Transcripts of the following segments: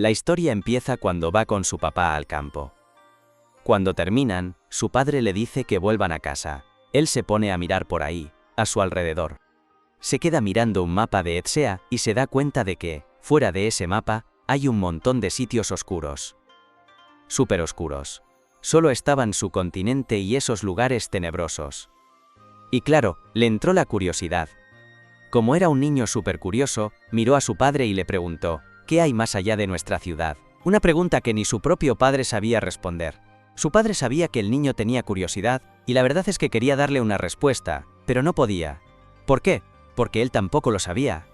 La historia empieza cuando va con su papá al campo. Cuando terminan, su padre le dice que vuelvan a casa. Él se pone a mirar por ahí, a su alrededor. Se queda mirando un mapa de Etsea y se da cuenta de que, fuera de ese mapa, hay un montón de sitios oscuros. Súper oscuros. Solo estaban su continente y esos lugares tenebrosos. Y claro, le entró la curiosidad. Como era un niño súper curioso, miró a su padre y le preguntó, ¿qué hay más allá de nuestra ciudad? Una pregunta que ni su propio padre sabía responder. Su padre sabía que el niño tenía curiosidad, y la verdad es que quería darle una respuesta, pero no podía. ¿Por qué? Porque él tampoco lo sabía.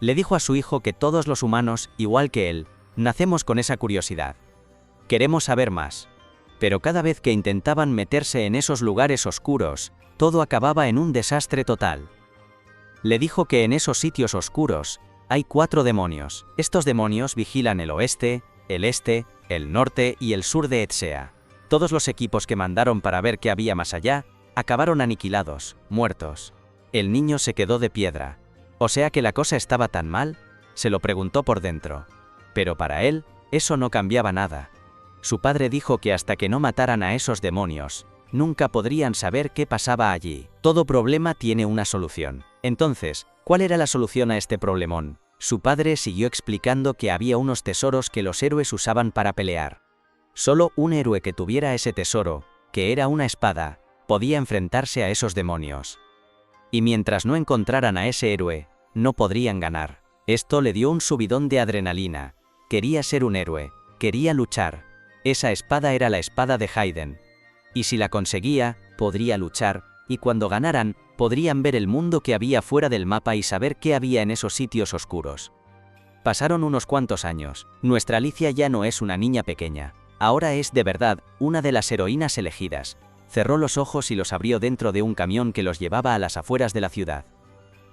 Le dijo a su hijo que todos los humanos, igual que él, nacemos con esa curiosidad. Queremos saber más. Pero cada vez que intentaban meterse en esos lugares oscuros, todo acababa en un desastre total. Le dijo que en esos sitios oscuros hay 4 demonios. Estos demonios vigilan el oeste, el este, el norte y el sur de Etsea. Todos los equipos que mandaron para ver qué había más allá, acabaron aniquilados, muertos. El niño se quedó de piedra. ¿O sea que la cosa estaba tan mal? Se lo preguntó por dentro. Pero para él, eso no cambiaba nada. Su padre dijo que hasta que no mataran a esos demonios, nunca podrían saber qué pasaba allí. Todo problema tiene una solución. Entonces, ¿cuál era la solución a este problemón? Su padre siguió explicando que había unos tesoros que los héroes usaban para pelear. Solo un héroe que tuviera ese tesoro, que era una espada, podía enfrentarse a esos demonios. Y mientras no encontraran a ese héroe, no podrían ganar. Esto le dio un subidón de adrenalina. Quería ser un héroe, quería luchar. Esa espada era la espada de Hayden. Y si la conseguía, podría luchar, y cuando ganaran, podrían ver el mundo que había fuera del mapa y saber qué había en esos sitios oscuros. Pasaron unos cuantos años. Nuestra Alicia ya no es una niña pequeña. Ahora es de verdad una de las heroínas elegidas. Cerró los ojos y los abrió dentro de un camión que los llevaba a las afueras de la ciudad.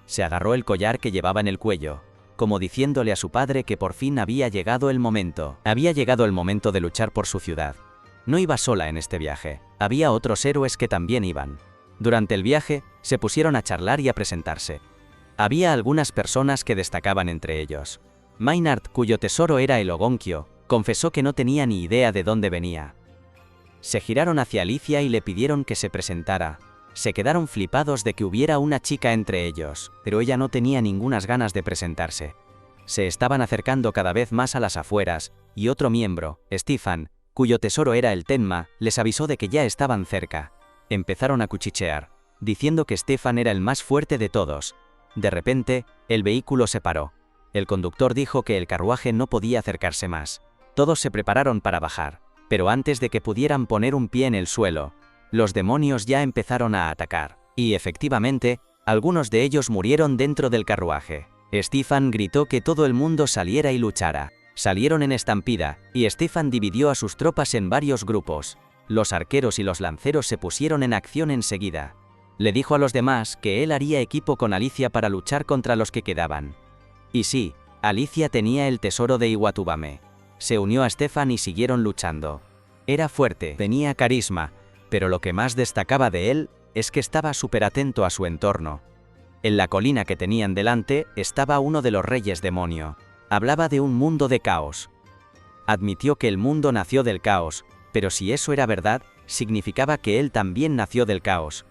Se agarró el collar que llevaba en el cuello, como diciéndole a su padre que por fin había llegado el momento. Había llegado el momento de luchar por su ciudad. No iba sola en este viaje. Había otros héroes que también iban. Durante el viaje, se pusieron a charlar y a presentarse. Había algunas personas que destacaban entre ellos. Maynard, cuyo tesoro era el Ogonkyo, confesó que no tenía ni idea de dónde venía. Se giraron hacia Alicia y le pidieron que se presentara. Se quedaron flipados de que hubiera una chica entre ellos, pero ella no tenía ningunas ganas de presentarse. Se estaban acercando cada vez más a las afueras, y otro miembro, Stefan, cuyo tesoro era el Tenma, les avisó de que ya estaban cerca. Empezaron a cuchichear, diciendo que Stefan era el más fuerte de todos. De repente, el vehículo se paró. El conductor dijo que el carruaje no podía acercarse más. Todos se prepararon para bajar, pero antes de que pudieran poner un pie en el suelo, los demonios ya empezaron a atacar. Y efectivamente, algunos de ellos murieron dentro del carruaje. Stefan gritó que todo el mundo saliera y luchara. Salieron en estampida, y Stefan dividió a sus tropas en varios grupos. Los arqueros y los lanceros se pusieron en acción enseguida. Le dijo a los demás que él haría equipo con Alicia para luchar contra los que quedaban. Y sí, Alicia tenía el tesoro de Iwatubame. Se unió a Stefan y siguieron luchando. Era fuerte, tenía carisma, pero lo que más destacaba de él es que estaba súper atento a su entorno. En la colina que tenían delante estaba uno de los reyes demonio. Hablaba de un mundo de caos. Admitió que el mundo nació del caos, pero si eso era verdad, significaba que él también nació del caos.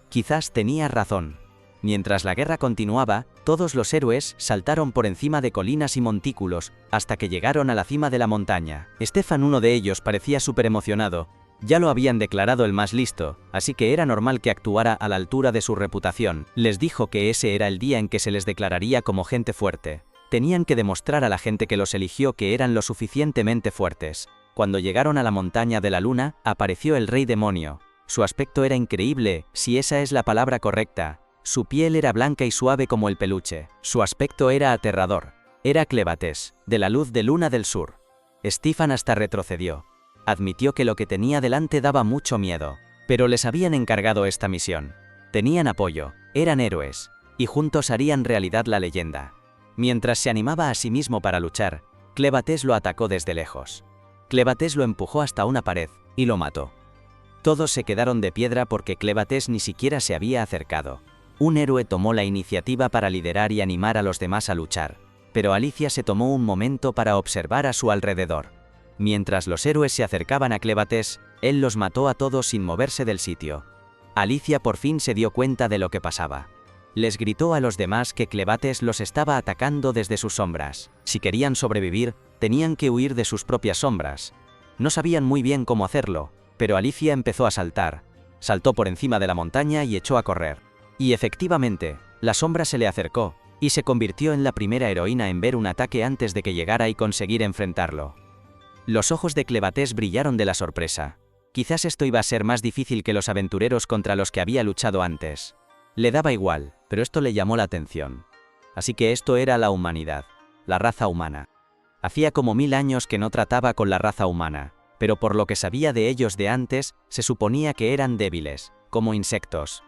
Quizás tenía razón. Mientras la guerra continuaba, todos los héroes saltaron por encima de colinas y montículos, hasta que llegaron a la cima de la montaña. Stefan, uno de ellos, parecía súper emocionado. Ya lo habían declarado el más listo, así que era normal que actuara a la altura de su reputación. Les dijo que ese era el día en que se les declararía como gente fuerte. Tenían que demostrar a la gente que los eligió que eran lo suficientemente fuertes. Cuando llegaron a la montaña de la luna, apareció el rey demonio. Su aspecto era increíble, si esa es la palabra correcta. Su piel era blanca y suave como el peluche. Su aspecto era aterrador. Era Clebates, de la luz de luna del sur. Stefan hasta retrocedió. Admitió que lo que tenía delante daba mucho miedo. Pero les habían encargado esta misión. Tenían apoyo, eran héroes, y juntos harían realidad la leyenda. Mientras se animaba a sí mismo para luchar, Clebates lo atacó desde lejos. Clebates lo empujó hasta una pared, y lo mató. Todos se quedaron de piedra porque Clebates ni siquiera se había acercado. Un héroe tomó la iniciativa para liderar y animar a los demás a luchar. pero Alicia se tomó un momento para observar a su alrededor. Mientras los héroes se acercaban a Clébates, él los mató a todos sin moverse del sitio. Alicia por fin se dio cuenta de lo que pasaba. Les gritó a los demás que Clébates los estaba atacando desde sus sombras. Si querían sobrevivir, tenían que huir de sus propias sombras. No sabían muy bien cómo hacerlo, pero Alicia empezó a saltar. Saltó por encima de la montaña y echó a correr. Y efectivamente, la sombra se le acercó, y se convirtió en la primera heroína en ver un ataque antes de que llegara y conseguir enfrentarlo. Los ojos de Clébates brillaron de la sorpresa. Quizás esto iba a ser más difícil que los aventureros contra los que había luchado antes. Le daba igual, pero esto le llamó la atención. Así que esto era la humanidad, la raza humana. Hacía como 1000 años que no trataba con la raza humana, pero por lo que sabía de ellos de antes, se suponía que eran débiles, como insectos.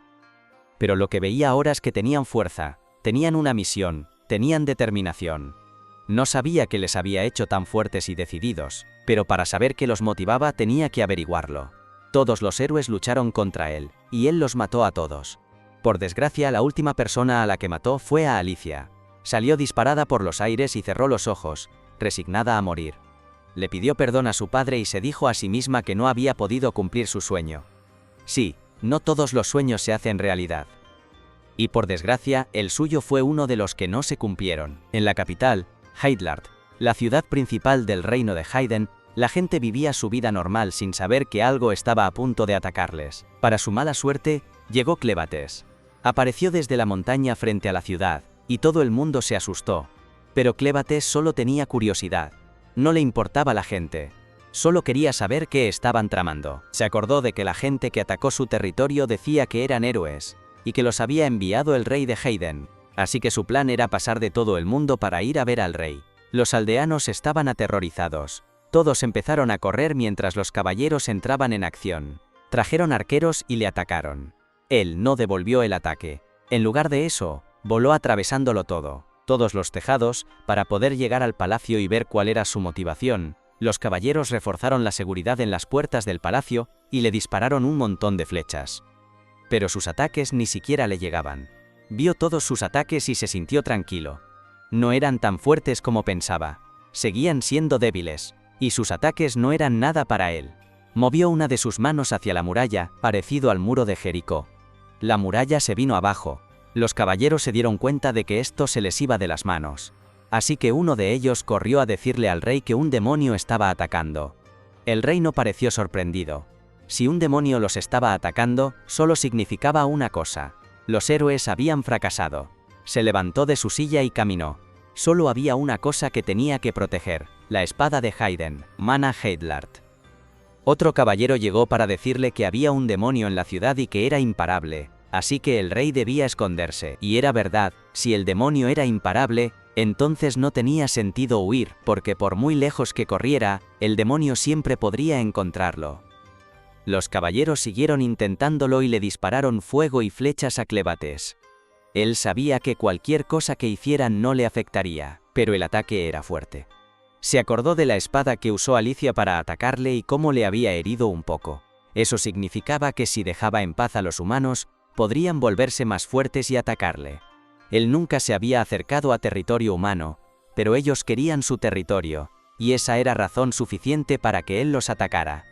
Pero lo que veía ahora es que tenían fuerza, tenían una misión, tenían determinación. No sabía qué les había hecho tan fuertes y decididos, pero para saber qué los motivaba tenía que averiguarlo. Todos los héroes lucharon contra él, y él los mató a todos. Por desgracia, la última persona a la que mató fue a Alicia. Salió disparada por los aires y cerró los ojos, resignada a morir. Le pidió perdón a su padre y se dijo a sí misma que no había podido cumplir su sueño. Sí, no todos los sueños se hacen realidad. Y por desgracia, el suyo fue uno de los que no se cumplieron. En la capital, Heidlard, la ciudad principal del reino de Haydn, la gente vivía su vida normal sin saber que algo estaba a punto de atacarles. Para su mala suerte, llegó Clébates. Apareció desde la montaña frente a la ciudad, y todo el mundo se asustó. Pero Clébates solo tenía curiosidad. No le importaba la gente. Solo quería saber qué estaban tramando. Se acordó de que la gente que atacó su territorio decía que eran héroes, y que los había enviado el rey de Haydn. Así que su plan era pasar de todo el mundo para ir a ver al rey. Los aldeanos estaban aterrorizados. Todos empezaron a correr mientras los caballeros entraban en acción. Trajeron arqueros y le atacaron. Él no devolvió el ataque. En lugar de eso, voló atravesándolo todo, todos los tejados, para poder llegar al palacio y ver cuál era su motivación. Los caballeros reforzaron la seguridad en las puertas del palacio y le dispararon un montón de flechas. Pero sus ataques ni siquiera le llegaban. Vio todos sus ataques y se sintió tranquilo. No eran tan fuertes como pensaba. Seguían siendo débiles, y sus ataques no eran nada para él. Movió una de sus manos hacia la muralla, parecido al muro de Jericó. La muralla se vino abajo. Los caballeros se dieron cuenta de que esto se les iba de las manos. Así que uno de ellos corrió a decirle al rey que un demonio estaba atacando. El rey no pareció sorprendido. Si un demonio los estaba atacando, solo significaba una cosa: los héroes habían fracasado. Se levantó de su silla y caminó. Solo había una cosa que tenía que proteger: la espada de Haydn, Mana Heidlard. Otro caballero llegó para decirle que había un demonio en la ciudad y que era imparable, así que el rey debía esconderse. Y era verdad, si el demonio era imparable, entonces no tenía sentido huir, porque por muy lejos que corriera, el demonio siempre podría encontrarlo. Los caballeros siguieron intentándolo y le dispararon fuego y flechas a Clébates. Él sabía que cualquier cosa que hicieran no le afectaría, pero el ataque era fuerte. Se acordó de la espada que usó Alicia para atacarle y cómo le había herido un poco. Eso significaba que si dejaba en paz a los humanos, podrían volverse más fuertes y atacarle. Él nunca se había acercado a territorio humano, pero ellos querían su territorio, y esa era razón suficiente para que él los atacara.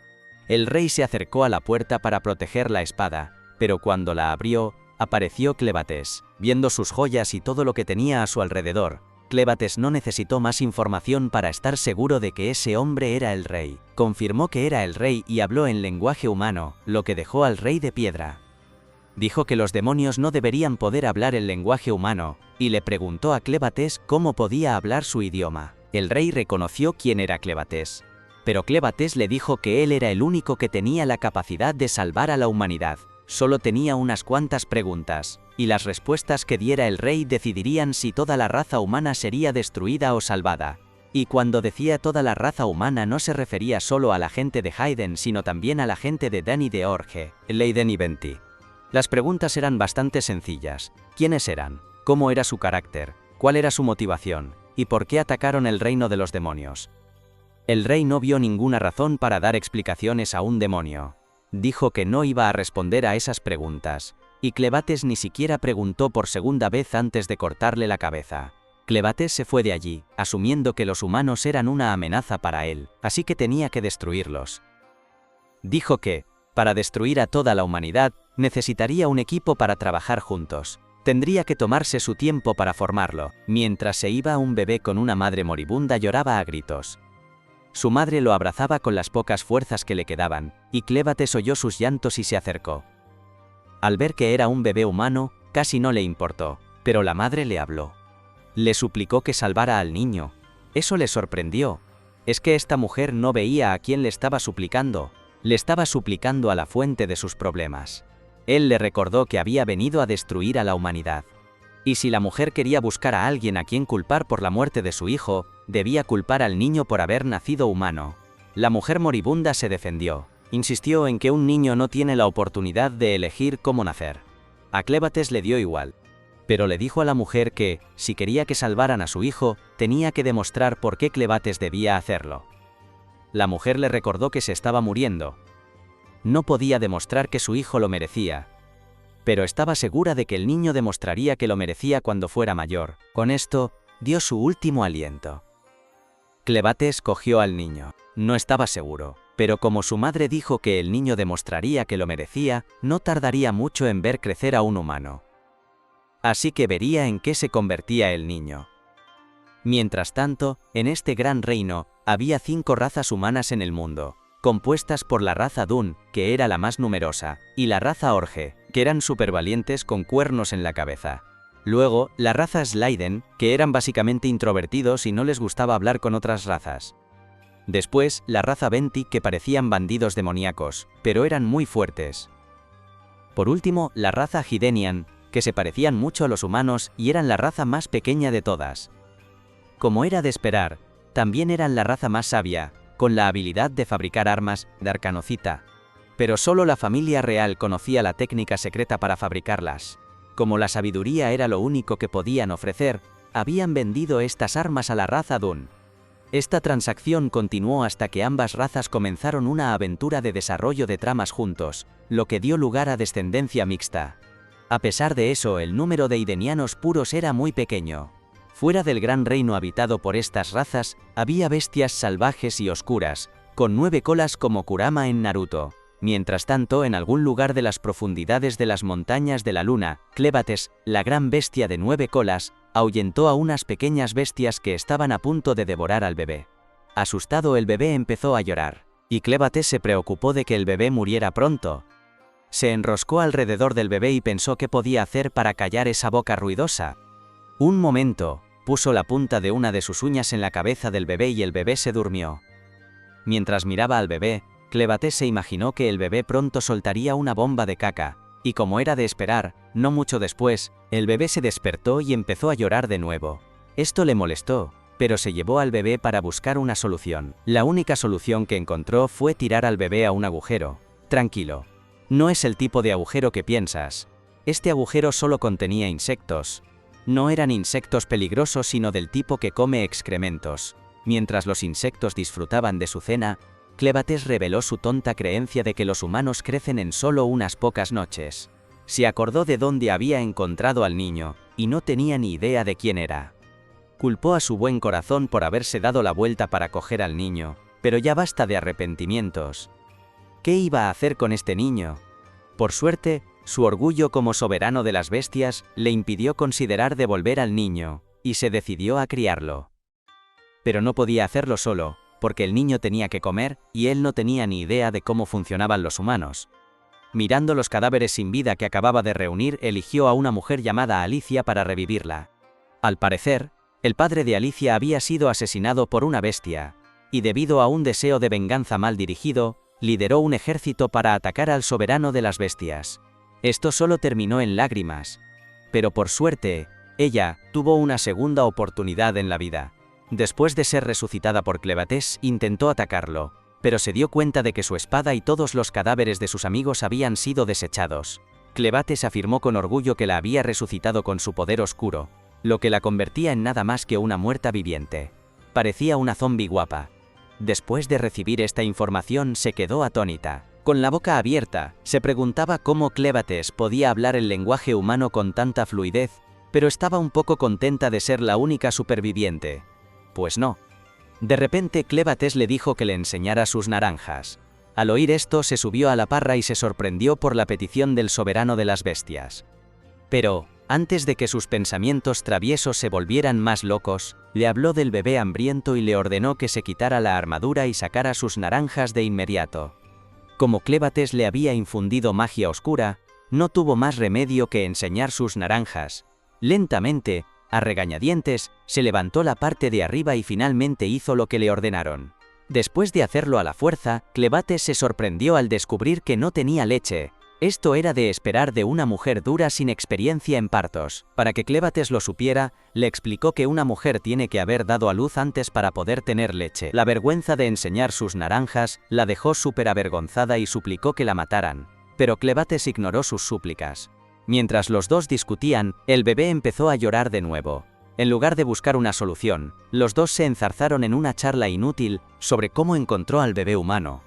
El rey se acercó a la puerta para proteger la espada, pero cuando la abrió, apareció Clébates. Viendo sus joyas y todo lo que tenía a su alrededor, Clébates no necesitó más información para estar seguro de que ese hombre era el rey. Confirmó que era el rey y habló en lenguaje humano, lo que dejó al rey de piedra. Dijo que los demonios no deberían poder hablar el lenguaje humano, y le preguntó a Clébates cómo podía hablar su idioma. El rey reconoció quién era Clébates. Pero Clébates le dijo que él era el único que tenía la capacidad de salvar a la humanidad. Solo tenía unas cuantas preguntas, y las respuestas que diera el rey decidirían si toda la raza humana sería destruida o salvada. Y cuando decía toda la raza humana no se refería solo a la gente de Haydn, sino también a la gente de Dani de Orge, Leiden y Venti. Las preguntas eran bastante sencillas. ¿Quiénes eran? ¿Cómo era su carácter? ¿Cuál era su motivación? ¿Y por qué atacaron el reino de los demonios? El rey no vio ninguna razón para dar explicaciones a un demonio. Dijo que no iba a responder a esas preguntas, y Clébates ni siquiera preguntó por segunda vez antes de cortarle la cabeza. Clebates se fue de allí, asumiendo que los humanos eran una amenaza para él, así que tenía que destruirlos. Dijo que, para destruir a toda la humanidad, necesitaría un equipo para trabajar juntos. Tendría que tomarse su tiempo para formarlo. Mientras se iba, un bebé con una madre moribunda lloraba a gritos. Su madre lo abrazaba con las pocas fuerzas que le quedaban, y Clebates oyó sus llantos y se acercó. Al ver que era un bebé humano, casi no le importó, pero la madre le habló. Le suplicó que salvara al niño. Eso le sorprendió. Es que esta mujer no veía a quién le estaba suplicando. Le estaba suplicando a la fuente de sus problemas. Él le recordó que había venido a destruir a la humanidad. Y si la mujer quería buscar a alguien a quien culpar por la muerte de su hijo, debía culpar al niño por haber nacido humano. La mujer moribunda se defendió. Insistió en que un niño no tiene la oportunidad de elegir cómo nacer. A Clebates le dio igual. Pero le dijo a la mujer que, si quería que salvaran a su hijo, tenía que demostrar por qué Clebates debía hacerlo. La mujer le recordó que se estaba muriendo. No podía demostrar que su hijo lo merecía, pero estaba segura de que el niño demostraría que lo merecía cuando fuera mayor. Con esto, dio su último aliento. Clebates cogió al niño. No estaba seguro, pero como su madre dijo que el niño demostraría que lo merecía, no tardaría mucho en ver crecer a un humano. Así que vería en qué se convertía el niño. Mientras tanto, en este gran reino, había 5 razas humanas en el mundo, compuestas por la raza Dun, que era la más numerosa, y la raza Orge, que eran supervalientes con cuernos en la cabeza. Luego, la raza Slaiden, que eran básicamente introvertidos y no les gustaba hablar con otras razas. Después, la raza Venti, que parecían bandidos demoníacos, pero eran muy fuertes. Por último, la raza Hydenian, que se parecían mucho a los humanos y eran la raza más pequeña de todas. Como era de esperar, también eran la raza más sabia, con la habilidad de fabricar armas, de arcanocita. Pero solo la familia real conocía la técnica secreta para fabricarlas. Como la sabiduría era lo único que podían ofrecer, habían vendido estas armas a la raza Dun. Esta transacción continuó hasta que ambas razas comenzaron una aventura de desarrollo de tramas juntos, lo que dio lugar a descendencia mixta. A pesar de eso, el número de hydenianos puros era muy pequeño. Fuera del gran reino habitado por estas razas, había bestias salvajes y oscuras, con 9 colas como Kurama en Naruto. Mientras tanto, en algún lugar de las profundidades de las montañas de la luna, Clebates, la gran bestia de 9 colas, ahuyentó a unas pequeñas bestias que estaban a punto de devorar al bebé. Asustado, el bebé empezó a llorar, y Clebates se preocupó de que el bebé muriera pronto. Se enroscó alrededor del bebé y pensó qué podía hacer para callar esa boca ruidosa. Un momento. Puso la punta de una de sus uñas en la cabeza del bebé y el bebé se durmió. Mientras miraba al bebé, Clebates se imaginó que el bebé pronto soltaría una bomba de caca, y como era de esperar, no mucho después, el bebé se despertó y empezó a llorar de nuevo. Esto le molestó, pero se llevó al bebé para buscar una solución. La única solución que encontró fue tirar al bebé a un agujero. Tranquilo. No es el tipo de agujero que piensas. Este agujero solo contenía insectos. No eran insectos peligrosos, sino del tipo que come excrementos. Mientras los insectos disfrutaban de su cena, Clebates reveló su tonta creencia de que los humanos crecen en solo unas pocas noches. Se acordó de dónde había encontrado al niño, y no tenía ni idea de quién era. Culpó a su buen corazón por haberse dado la vuelta para coger al niño, pero ya basta de arrepentimientos. ¿Qué iba a hacer con este niño? Por suerte, su orgullo como soberano de las bestias le impidió considerar devolver al niño, y se decidió a criarlo. Pero no podía hacerlo solo, porque el niño tenía que comer, y él no tenía ni idea de cómo funcionaban los humanos. Mirando los cadáveres sin vida que acababa de reunir, eligió a una mujer llamada Alicia para revivirla. Al parecer, el padre de Alicia había sido asesinado por una bestia, y debido a un deseo de venganza mal dirigido, lideró un ejército para atacar al soberano de las bestias. Esto solo terminó en lágrimas. Pero por suerte, ella tuvo una segunda oportunidad en la vida. Después de ser resucitada por Clebates, intentó atacarlo, pero se dio cuenta de que su espada y todos los cadáveres de sus amigos habían sido desechados. Clebates afirmó con orgullo que la había resucitado con su poder oscuro, lo que la convertía en nada más que una muerta viviente. Parecía una zombi guapa. Después de recibir esta información, se quedó atónita. Con la boca abierta, se preguntaba cómo Clebates podía hablar el lenguaje humano con tanta fluidez, pero estaba un poco contenta de ser la única superviviente. Pues no. De repente Clébates le dijo que le enseñara sus naranjas. Al oír esto se subió a la parra y se sorprendió por la petición del soberano de las bestias. Pero, antes de que sus pensamientos traviesos se volvieran más locos, le habló del bebé hambriento y le ordenó que se quitara la armadura y sacara sus naranjas de inmediato. Como Clébates le había infundido magia oscura, no tuvo más remedio que enseñar sus naranjas. Lentamente, a regañadientes, se levantó la parte de arriba y finalmente hizo lo que le ordenaron. Después de hacerlo a la fuerza, Clébates se sorprendió al descubrir que no tenía leche. Esto era de esperar de una mujer dura sin experiencia en partos. Para que Clébates lo supiera, le explicó que una mujer tiene que haber dado a luz antes para poder tener leche. La vergüenza de enseñar sus naranjas la dejó súper avergonzada y suplicó que la mataran. Pero Clébates ignoró sus súplicas. Mientras los dos discutían, el bebé empezó a llorar de nuevo. En lugar de buscar una solución, los dos se enzarzaron en una charla inútil sobre cómo encontró al bebé humano.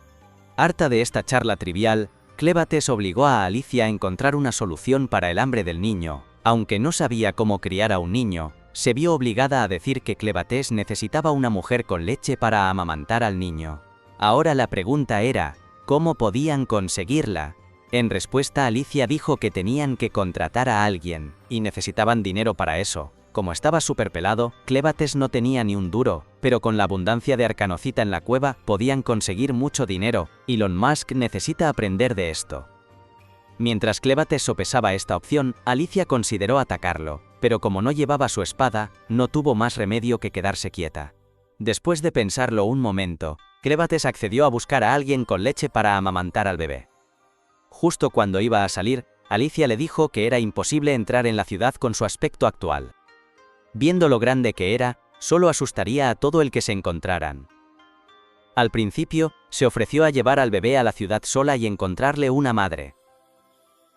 Harta de esta charla trivial, Clébates obligó a Alicia a encontrar una solución para el hambre del niño. Aunque no sabía cómo criar a un niño, se vio obligada a decir que Clébates necesitaba una mujer con leche para amamantar al niño. Ahora la pregunta era, ¿cómo podían conseguirla? En respuesta, Alicia dijo que tenían que contratar a alguien, y necesitaban dinero para eso. Como estaba súper pelado, Clébates no tenía ni un duro, pero con la abundancia de arcanocita en la cueva, podían conseguir mucho dinero. Elon Musk necesita aprender de esto. Mientras Clébates sopesaba esta opción, Alicia consideró atacarlo, pero como no llevaba su espada, no tuvo más remedio que quedarse quieta. Después de pensarlo un momento, Clébates accedió a buscar a alguien con leche para amamantar al bebé. Justo cuando iba a salir, Alicia le dijo que era imposible entrar en la ciudad con su aspecto actual. Viendo lo grande que era, solo asustaría a todo el que se encontraran. Al principio, se ofreció a llevar al bebé a la ciudad sola y encontrarle una madre.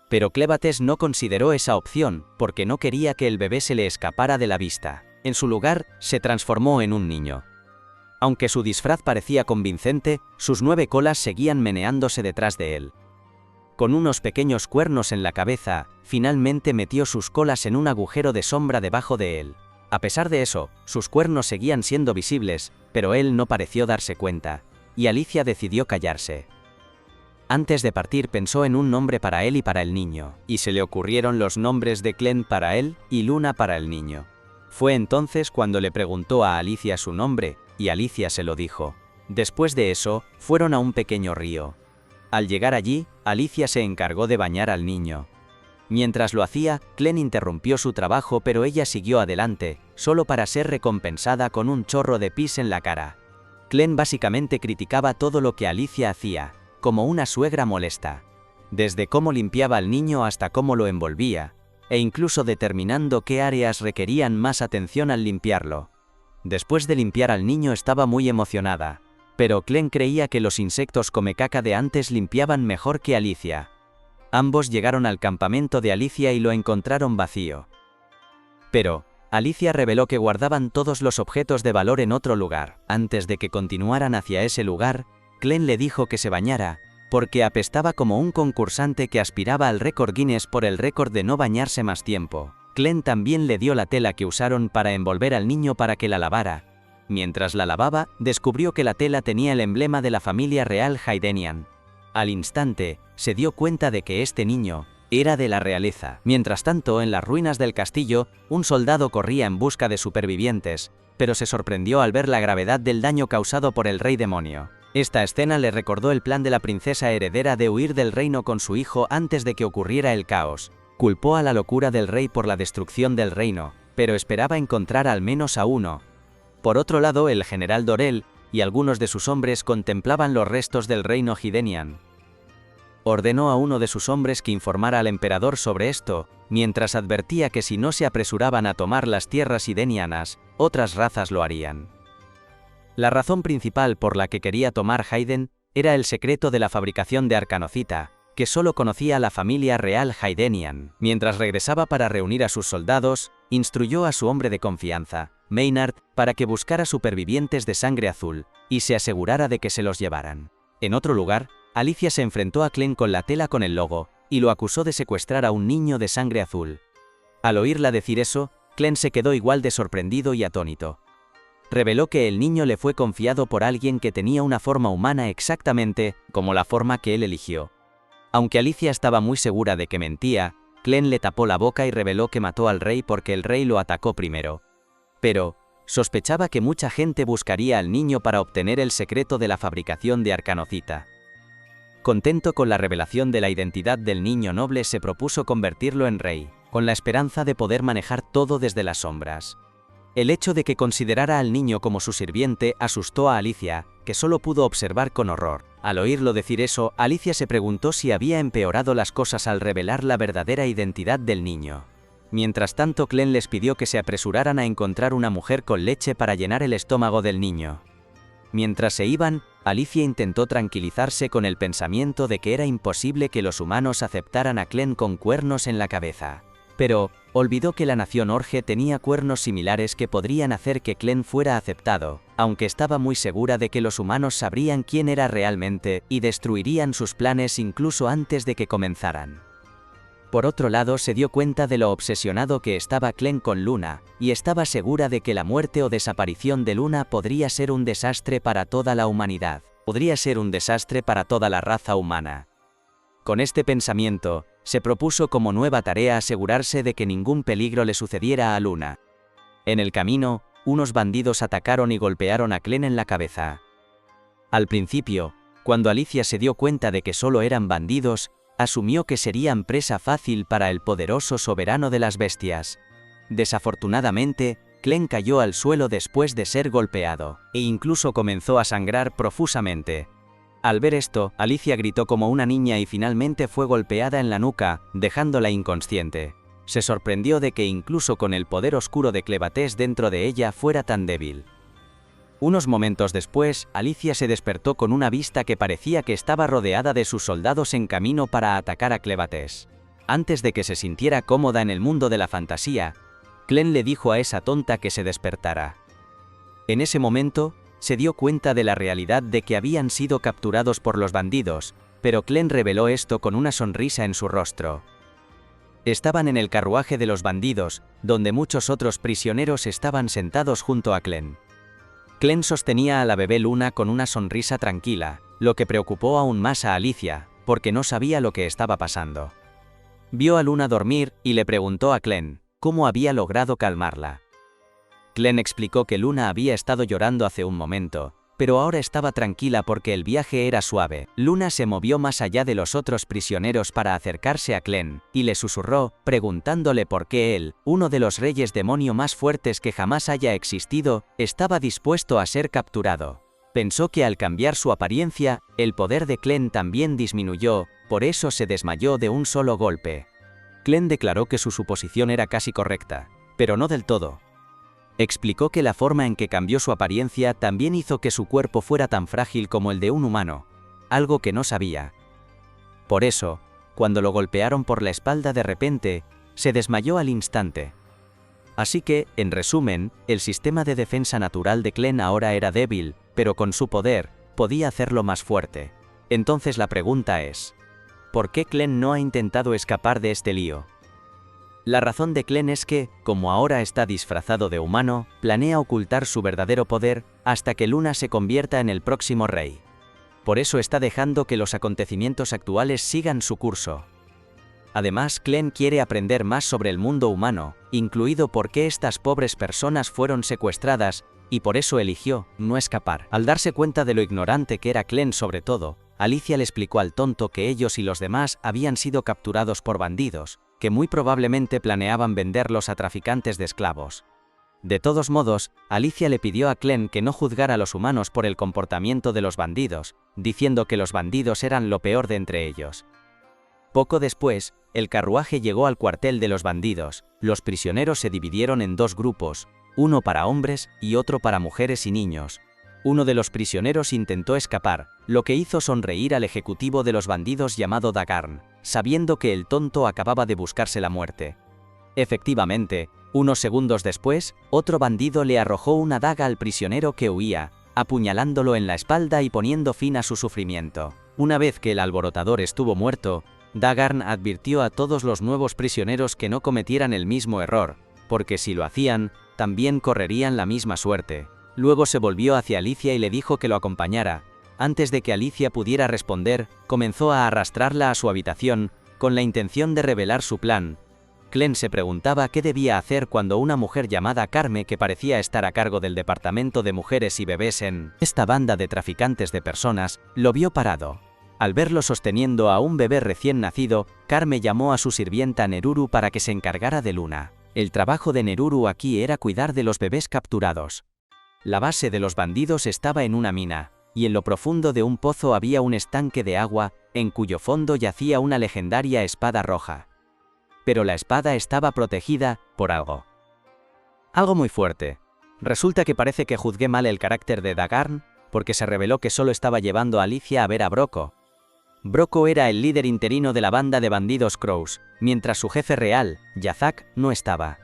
Pero Clébates no consideró esa opción, porque no quería que el bebé se le escapara de la vista. En su lugar, se transformó en un niño. Aunque su disfraz parecía convincente, sus 9 colas seguían meneándose detrás de él. Con unos pequeños cuernos en la cabeza, finalmente metió sus colas en un agujero de sombra debajo de él. A pesar de eso, sus cuernos seguían siendo visibles, pero él no pareció darse cuenta, y Alicia decidió callarse. Antes de partir pensó en un nombre para él y para el niño, y se le ocurrieron los nombres de Clem para él y Luna para el niño. Fue entonces cuando le preguntó a Alicia su nombre, y Alicia se lo dijo. Después de eso, fueron a un pequeño río. Al llegar allí, Alicia se encargó de bañar al niño. Mientras lo hacía, Clem interrumpió su trabajo, pero ella siguió adelante, solo para ser recompensada con un chorro de pis en la cara. Clem básicamente criticaba todo lo que Alicia hacía, como una suegra molesta. Desde cómo limpiaba al niño hasta cómo lo envolvía, e incluso determinando qué áreas requerían más atención al limpiarlo. Después de limpiar al niño estaba muy emocionada. Pero Clem creía que los insectos come caca de antes limpiaban mejor que Alicia. Ambos llegaron al campamento de Alicia y lo encontraron vacío. Pero, Alicia reveló que guardaban todos los objetos de valor en otro lugar. Antes de que continuaran hacia ese lugar, Clem le dijo que se bañara, porque apestaba como un concursante que aspiraba al récord Guinness por el récord de no bañarse más tiempo. Clem también le dio la tela que usaron para envolver al niño para que la lavara. Mientras la lavaba, descubrió que la tela tenía el emblema de la familia real Haydenian. Al instante, se dio cuenta de que este niño era de la realeza. Mientras tanto, en las ruinas del castillo, un soldado corría en busca de supervivientes, pero se sorprendió al ver la gravedad del daño causado por el rey demonio. Esta escena le recordó el plan de la princesa heredera de huir del reino con su hijo antes de que ocurriera el caos. Culpó a la locura del rey por la destrucción del reino, pero esperaba encontrar al menos a uno. Por otro lado, el general Dorel y algunos de sus hombres contemplaban los restos del reino Hydenian. Ordenó a uno de sus hombres que informara al emperador sobre esto, mientras advertía que si no se apresuraban a tomar las tierras hydenianas, otras razas lo harían. La razón principal por la que quería tomar Hayden era el secreto de la fabricación de arcanocita, que solo conocía la familia real Hydenian. Mientras regresaba para reunir a sus soldados, instruyó a su hombre de confianza, Maynard, para que buscara supervivientes de sangre azul, y se asegurara de que se los llevaran. En otro lugar, Alicia se enfrentó a Clem con la tela con el logo, y lo acusó de secuestrar a un niño de sangre azul. Al oírla decir eso, Clem se quedó igual de sorprendido y atónito. Reveló que el niño le fue confiado por alguien que tenía una forma humana exactamente como la forma que él eligió. Aunque Alicia estaba muy segura de que mentía, Clem le tapó la boca y reveló que mató al rey porque el rey lo atacó primero. Pero sospechaba que mucha gente buscaría al niño para obtener el secreto de la fabricación de arcanocita. Contento con la revelación de la identidad del niño noble, se propuso convertirlo en rey, con la esperanza de poder manejar todo desde las sombras. El hecho de que considerara al niño como su sirviente asustó a Alicia, que solo pudo observar con horror. Al oírlo decir eso, Alicia se preguntó si había empeorado las cosas al revelar la verdadera identidad del niño. Mientras tanto, Clem les pidió que se apresuraran a encontrar una mujer con leche para llenar el estómago del niño. Mientras se iban, Alicia intentó tranquilizarse con el pensamiento de que era imposible que los humanos aceptaran a Clem con cuernos en la cabeza. Pero olvidó que la nación Orge tenía cuernos similares que podrían hacer que Clem fuera aceptado, aunque estaba muy segura de que los humanos sabrían quién era realmente y destruirían sus planes incluso antes de que comenzaran. Por otro lado, se dio cuenta de lo obsesionado que estaba Clem con Luna, y estaba segura de que la muerte o desaparición de Luna podría ser un desastre para toda la humanidad. Podría ser un desastre para toda la raza humana. Con este pensamiento, se propuso como nueva tarea asegurarse de que ningún peligro le sucediera a Luna. En el camino, unos bandidos atacaron y golpearon a Clem en la cabeza. Al principio, cuando Alicia se dio cuenta de que solo eran bandidos, asumió que serían presa fácil para el poderoso soberano de las bestias. Desafortunadamente, Clem cayó al suelo después de ser golpeado, e incluso comenzó a sangrar profusamente. Al ver esto, Alicia gritó como una niña y finalmente fue golpeada en la nuca, dejándola inconsciente. Se sorprendió de que incluso con el poder oscuro de Clevates dentro de ella fuera tan débil. Unos momentos después, Alicia se despertó con una vista que parecía que estaba rodeada de sus soldados en camino para atacar a Clevates. Antes de que se sintiera cómoda en el mundo de la fantasía, Clem le dijo a esa tonta que se despertara. En ese momento, se dio cuenta de la realidad de que habían sido capturados por los bandidos, pero Clem reveló esto con una sonrisa en su rostro. Estaban en el carruaje de los bandidos, donde muchos otros prisioneros estaban sentados junto a Clem. Clem sostenía a la bebé Luna con una sonrisa tranquila, lo que preocupó aún más a Alicia, porque no sabía lo que estaba pasando. Vio a Luna dormir y le preguntó a Clem cómo había logrado calmarla. Clem explicó que Luna había estado llorando hace un momento, pero ahora estaba tranquila porque el viaje era suave. Luna se movió más allá de los otros prisioneros para acercarse a Clem, y le susurró, preguntándole por qué él, uno de los reyes demonio más fuertes que jamás haya existido, estaba dispuesto a ser capturado. Pensó que al cambiar su apariencia, el poder de Clem también disminuyó, por eso se desmayó de un solo golpe. Clem declaró que su suposición era casi correcta, pero no del todo. Explicó que la forma en que cambió su apariencia también hizo que su cuerpo fuera tan frágil como el de un humano, algo que no sabía. Por eso, cuando lo golpearon por la espalda de repente, se desmayó al instante. Así que, en resumen, el sistema de defensa natural de Clem ahora era débil, pero con su poder, podía hacerlo más fuerte. Entonces la pregunta es, ¿por qué Clem no ha intentado escapar de este lío? La razón de Clem es que, como ahora está disfrazado de humano, planea ocultar su verdadero poder hasta que Luna se convierta en el próximo rey. Por eso está dejando que los acontecimientos actuales sigan su curso. Además, Clem quiere aprender más sobre el mundo humano, incluido por qué estas pobres personas fueron secuestradas, y por eso eligió no escapar. Al darse cuenta de lo ignorante que era Clem sobre todo, Alicia le explicó al tonto que ellos y los demás habían sido capturados por bandidos, que muy probablemente planeaban venderlos a traficantes de esclavos. De todos modos, Alicia le pidió a Clem que no juzgara a los humanos por el comportamiento de los bandidos, diciendo que los bandidos eran lo peor de entre ellos. Poco después, el carruaje llegó al cuartel de los bandidos. Los prisioneros se dividieron en dos grupos, uno para hombres y otro para mujeres y niños. Uno de los prisioneros intentó escapar, lo que hizo sonreír al ejecutivo de los bandidos llamado Dagarn, sabiendo que el tonto acababa de buscarse la muerte. Efectivamente, unos segundos después, otro bandido le arrojó una daga al prisionero que huía, apuñalándolo en la espalda y poniendo fin a su sufrimiento. Una vez que el alborotador estuvo muerto, Dagarn advirtió a todos los nuevos prisioneros que no cometieran el mismo error, porque si lo hacían, también correrían la misma suerte. Luego se volvió hacia Alicia y le dijo que lo acompañara. Antes de que Alicia pudiera responder, comenzó a arrastrarla a su habitación, con la intención de revelar su plan. Clem se preguntaba qué debía hacer cuando una mujer llamada Carme, que parecía estar a cargo del departamento de mujeres y bebés en esta banda de traficantes de personas, lo vio parado. Al verlo sosteniendo a un bebé recién nacido, Carme llamó a su sirvienta Neruru para que se encargara de Luna. El trabajo de Neruru aquí era cuidar de los bebés capturados. La base de los bandidos estaba en una mina, y en lo profundo de un pozo había un estanque de agua, en cuyo fondo yacía una legendaria espada roja. Pero la espada estaba protegida por algo. Algo muy fuerte. Resulta que parece que juzgué mal el carácter de Dagarn, porque se reveló que solo estaba llevando a Alicia a ver a Brocco. Brocco era el líder interino de la banda de bandidos Crows, mientras su jefe real, Yazak, no estaba.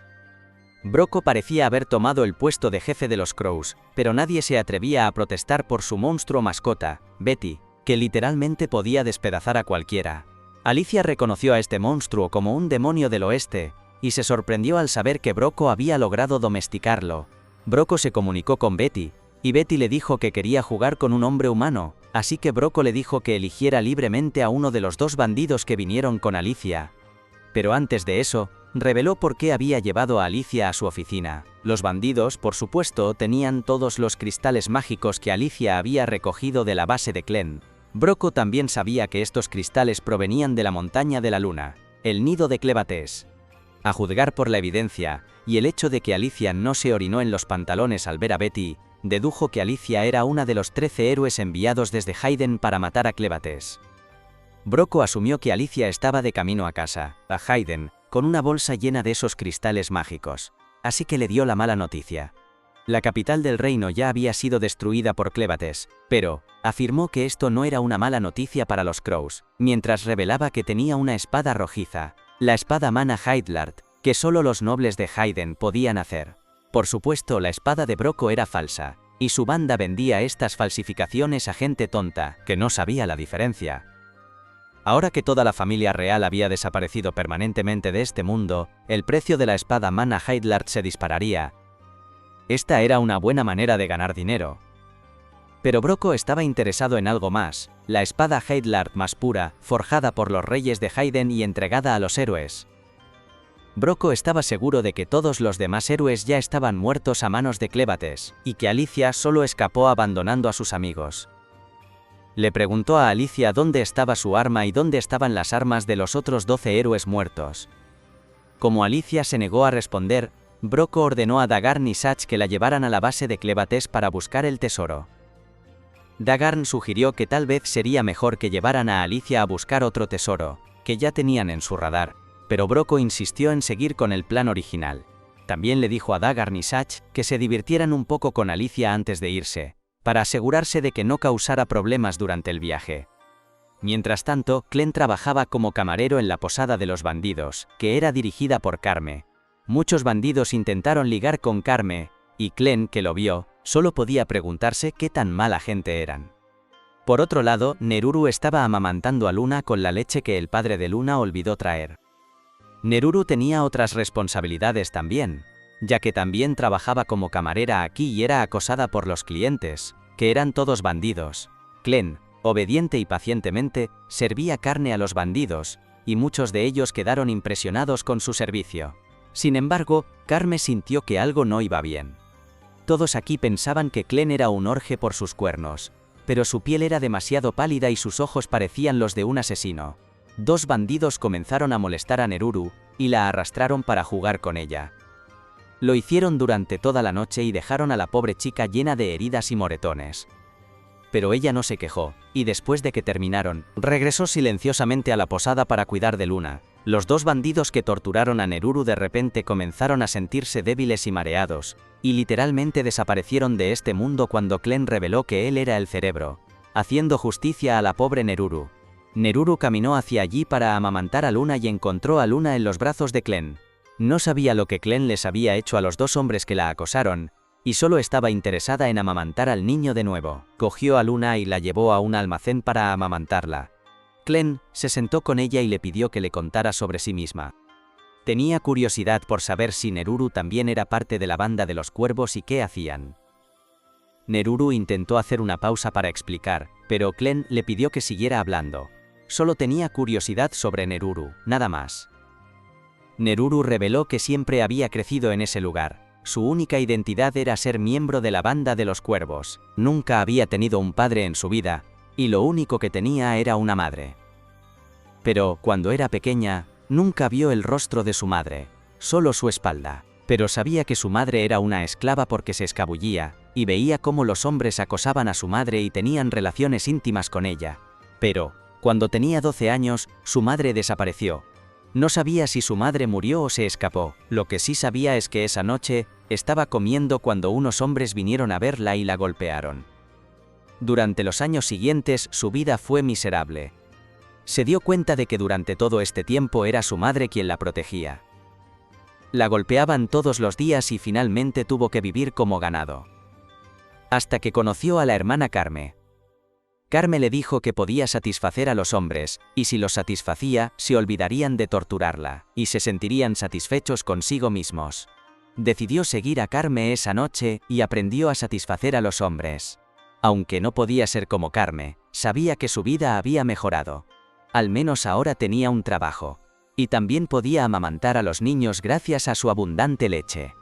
Brocco parecía haber tomado el puesto de jefe de los Crows, pero nadie se atrevía a protestar por su monstruo mascota, Betty, que literalmente podía despedazar a cualquiera. Alicia reconoció a este monstruo como un demonio del oeste, y se sorprendió al saber que Brocco había logrado domesticarlo. Brocco se comunicó con Betty, y Betty le dijo que quería jugar con un hombre humano, así que Brocco le dijo que eligiera libremente a uno de los dos bandidos que vinieron con Alicia. Pero antes de eso, reveló por qué había llevado a Alicia a su oficina. Los bandidos, por supuesto, tenían todos los cristales mágicos que Alicia había recogido de la base de Clem. Brocco también sabía que estos cristales provenían de la montaña de la luna, el nido de Clevates. A juzgar por la evidencia, y el hecho de que Alicia no se orinó en los pantalones al ver a Betty, dedujo que Alicia era una de los 13 héroes enviados desde Hayden para matar a Clevates. Brocco asumió que Alicia estaba de camino a casa, a Hayden, con una bolsa llena de esos cristales mágicos, así que le dio la mala noticia. La capital del reino ya había sido destruida por Clevates, pero afirmó que esto no era una mala noticia para los Crows, mientras revelaba que tenía una espada rojiza, la espada Mana Hydlard, que solo los nobles de Hayden podían hacer. Por supuesto, la espada de Brocco era falsa, y su banda vendía estas falsificaciones a gente tonta, que no sabía la diferencia. Ahora que toda la familia real había desaparecido permanentemente de este mundo, el precio de la espada Mana Hydlard se dispararía. Esta era una buena manera de ganar dinero. Pero Brocco estaba interesado en algo más, la espada Hydlard más pura, forjada por los reyes de Hayden y entregada a los héroes. Brocco estaba seguro de que todos los demás héroes ya estaban muertos a manos de Clevates, y que Alicia solo escapó abandonando a sus amigos. Le preguntó a Alicia dónde estaba su arma y dónde estaban las armas de los otros 12 héroes muertos. Como Alicia se negó a responder, Brocco ordenó a Dagarn y Satch que la llevaran a la base de Clevates para buscar el tesoro. Dagarn sugirió que tal vez sería mejor que llevaran a Alicia a buscar otro tesoro, que ya tenían en su radar, pero Brocco insistió en seguir con el plan original. También le dijo a Dagarn y Satch que se divirtieran un poco con Alicia antes de irse, para asegurarse de que no causara problemas durante el viaje. Mientras tanto, Clem trabajaba como camarero en la posada de los bandidos, que era dirigida por Carme. Muchos bandidos intentaron ligar con Carme, y Clem, que lo vio, solo podía preguntarse qué tan mala gente eran. Por otro lado, Neruru estaba amamantando a Luna con la leche que el padre de Luna olvidó traer. Neruru tenía otras responsabilidades también, ya que también trabajaba como camarera aquí y era acosada por los clientes, que eran todos bandidos. Clem, obediente y pacientemente, servía carne a los bandidos, y muchos de ellos quedaron impresionados con su servicio. Sin embargo, Carme sintió que algo no iba bien. Todos aquí pensaban que Clem era un orje por sus cuernos, pero su piel era demasiado pálida y sus ojos parecían los de un asesino. Dos bandidos comenzaron a molestar a Neruru, y la arrastraron para jugar con ella. Lo hicieron durante toda la noche y dejaron a la pobre chica llena de heridas y moretones. Pero ella no se quejó, y después de que terminaron, regresó silenciosamente a la posada para cuidar de Luna. Los dos bandidos que torturaron a Neruru de repente comenzaron a sentirse débiles y mareados, y literalmente desaparecieron de este mundo cuando Clem reveló que él era el cerebro, haciendo justicia a la pobre Neruru. Neruru caminó hacia allí para amamantar a Luna y encontró a Luna en los brazos de Clem. No sabía lo que Clem les había hecho a los dos hombres que la acosaron, y solo estaba interesada en amamantar al niño de nuevo. Cogió a Luna y la llevó a un almacén para amamantarla. Clem se sentó con ella y le pidió que le contara sobre sí misma. Tenía curiosidad por saber si Neruru también era parte de la banda de los cuervos y qué hacían. Neruru intentó hacer una pausa para explicar, pero Clem le pidió que siguiera hablando. Solo tenía curiosidad sobre Neruru, nada más. Neruru reveló que siempre había crecido en ese lugar. Su única identidad era ser miembro de la banda de los cuervos. Nunca había tenido un padre en su vida, y lo único que tenía era una madre. Pero, cuando era pequeña, nunca vio el rostro de su madre, solo su espalda. Pero sabía que su madre era una esclava porque se escabullía, y veía cómo los hombres acosaban a su madre y tenían relaciones íntimas con ella. Pero, cuando tenía 12 años, su madre desapareció. No sabía si su madre murió o se escapó. Lo que sí sabía es que esa noche, estaba comiendo cuando unos hombres vinieron a verla y la golpearon. Durante los años siguientes, su vida fue miserable. Se dio cuenta de que durante todo este tiempo era su madre quien la protegía. La golpeaban todos los días y finalmente tuvo que vivir como ganado. Hasta que conoció a la hermana Carme. Carme le dijo que podía satisfacer a los hombres, y si los satisfacía, se olvidarían de torturarla, y se sentirían satisfechos consigo mismos. Decidió seguir a Carme esa noche y aprendió a satisfacer a los hombres. Aunque no podía ser como Carme, sabía que su vida había mejorado. Al menos ahora tenía un trabajo. Y también podía amamantar a los niños gracias a su abundante leche.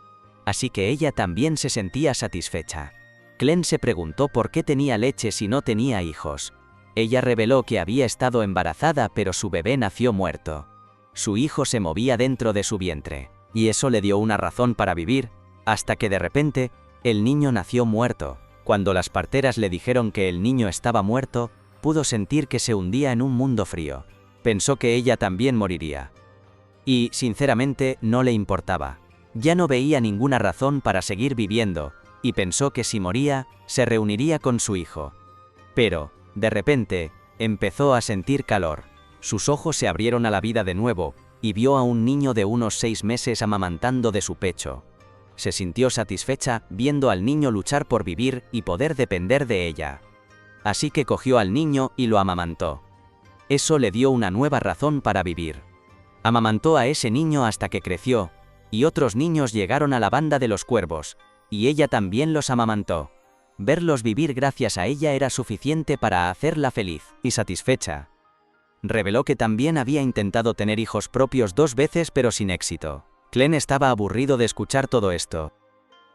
Así que ella también se sentía satisfecha. Clem se preguntó por qué tenía leche si no tenía hijos. Ella reveló que había estado embarazada pero su bebé nació muerto. Su hijo se movía dentro de su vientre, y eso le dio una razón para vivir, hasta que de repente, el niño nació muerto. Cuando las parteras le dijeron que el niño estaba muerto, pudo sentir que se hundía en un mundo frío. Pensó que ella también moriría. Y, sinceramente, no le importaba. Ya no veía ninguna razón para seguir viviendo, y pensó que si moría, se reuniría con su hijo. Pero, de repente, empezó a sentir calor. Sus ojos se abrieron a la vida de nuevo, y vio a un niño de unos 6 meses amamantando de su pecho. Se sintió satisfecha viendo al niño luchar por vivir y poder depender de ella. Así que cogió al niño y lo amamantó. Eso le dio una nueva razón para vivir. Amamantó a ese niño hasta que creció, y otros niños llegaron a la banda de los cuervos, y ella también los amamantó. Verlos vivir gracias a ella era suficiente para hacerla feliz y satisfecha. Reveló que también había intentado tener hijos propios 2 veces pero sin éxito. Clem estaba aburrido de escuchar todo esto.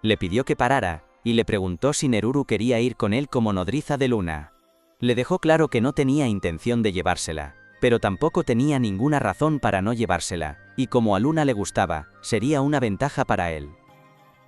Le pidió que parara, y le preguntó si Neruru quería ir con él como nodriza de Luna. Le dejó claro que no tenía intención de llevársela, pero tampoco tenía ninguna razón para no llevársela, y como a Luna le gustaba, sería una ventaja para él.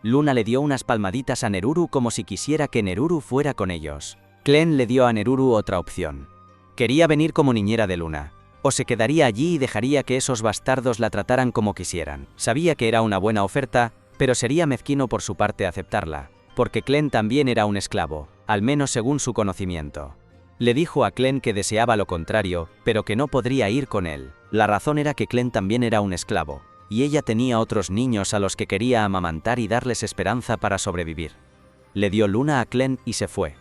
Luna le dio unas palmaditas a Neruru como si quisiera que Neruru fuera con ellos. Clem le dio a Neruru otra opción. Quería venir como niñera de Luna. O se quedaría allí y dejaría que esos bastardos la trataran como quisieran. Sabía que era una buena oferta, pero sería mezquino por su parte aceptarla, porque Clem también era un esclavo, al menos según su conocimiento. Le dijo a Clem que deseaba lo contrario, pero que no podría ir con él. La razón era que Clem también era un esclavo, y ella tenía otros niños a los que quería amamantar y darles esperanza para sobrevivir. Le dio Luna a Clem y se fue.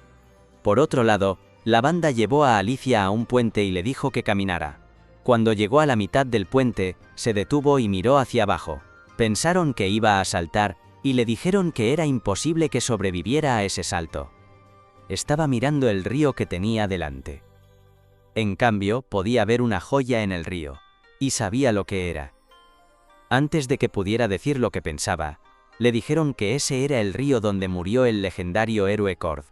Por otro lado, la banda llevó a Alicia a un puente y le dijo que caminara. Cuando llegó a la mitad del puente, se detuvo y miró hacia abajo. Pensaron que iba a saltar, y le dijeron que era imposible que sobreviviera a ese salto. Estaba mirando el río que tenía delante. En cambio, podía ver una joya en el río, y sabía lo que era. Antes de que pudiera decir lo que pensaba, le dijeron que ese era el río donde murió el legendario héroe Kord.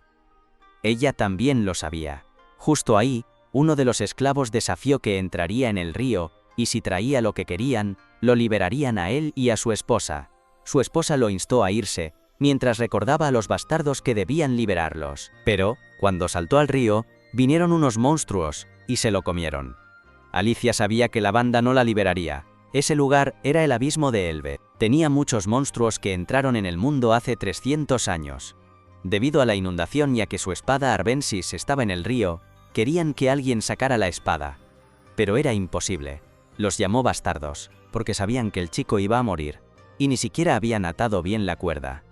Ella también lo sabía. Justo ahí, uno de los esclavos desafió que entraría en el río, y si traía lo que querían, lo liberarían a él y a su esposa. Su esposa lo instó a irse, mientras recordaba a los bastardos que debían liberarlos. Pero, cuando saltó al río, vinieron unos monstruos, y se lo comieron. Alicia sabía que la banda no la liberaría. Ese lugar era el abismo de Elbe. Tenía muchos monstruos que entraron en el mundo hace 300 años. Debido a la inundación y a que su espada Arbensis estaba en el río, querían que alguien sacara la espada. Pero era imposible. Los llamó bastardos, porque sabían que el chico iba a morir, y ni siquiera habían atado bien la cuerda.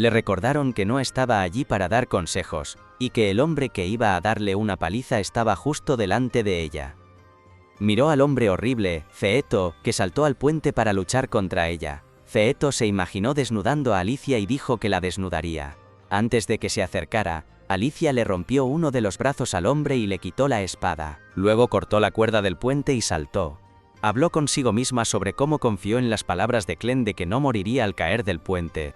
Le recordaron que no estaba allí para dar consejos, y que el hombre que iba a darle una paliza estaba justo delante de ella. Miró al hombre horrible, Feeto, que saltó al puente para luchar contra ella. Feeto se imaginó desnudando a Alicia y dijo que la desnudaría. Antes de que se acercara, Alicia le rompió uno de los brazos al hombre y le quitó la espada. Luego cortó la cuerda del puente y saltó. Habló consigo misma sobre cómo confió en las palabras de Glenn de que no moriría al caer del puente.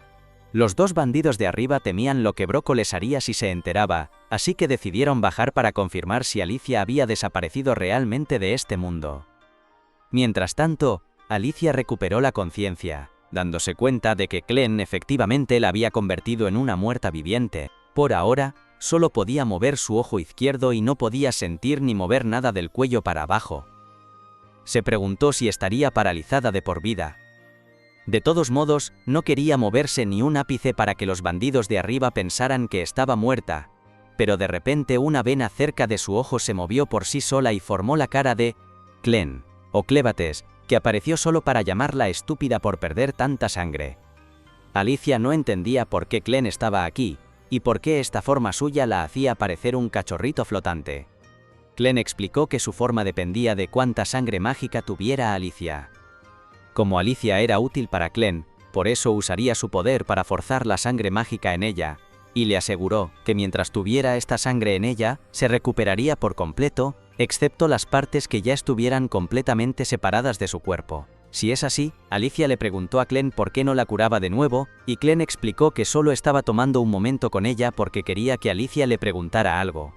Los dos bandidos de arriba temían lo que Broco les haría si se enteraba, así que decidieron bajar para confirmar si Alicia había desaparecido realmente de este mundo. Mientras tanto, Alicia recuperó la conciencia, dándose cuenta de que Glenn efectivamente la había convertido en una muerta viviente. Por ahora, solo podía mover su ojo izquierdo y no podía sentir ni mover nada del cuello para abajo. Se preguntó si estaría paralizada de por vida. De todos modos, no quería moverse ni un ápice para que los bandidos de arriba pensaran que estaba muerta, pero de repente una vena cerca de su ojo se movió por sí sola y formó la cara de Glenn, o Clébates, que apareció solo para llamarla estúpida por perder tanta sangre. Alicia no entendía por qué Glenn estaba aquí, y por qué esta forma suya la hacía parecer un cachorrito flotante. Glenn explicó que su forma dependía de cuánta sangre mágica tuviera Alicia. Como Alicia era útil para Glenn, por eso usaría su poder para forzar la sangre mágica en ella, y le aseguró que mientras tuviera esta sangre en ella, se recuperaría por completo, excepto las partes que ya estuvieran completamente separadas de su cuerpo. Si es así, Alicia le preguntó a Glenn por qué no la curaba de nuevo, y Glenn explicó que solo estaba tomando un momento con ella porque quería que Alicia le preguntara algo.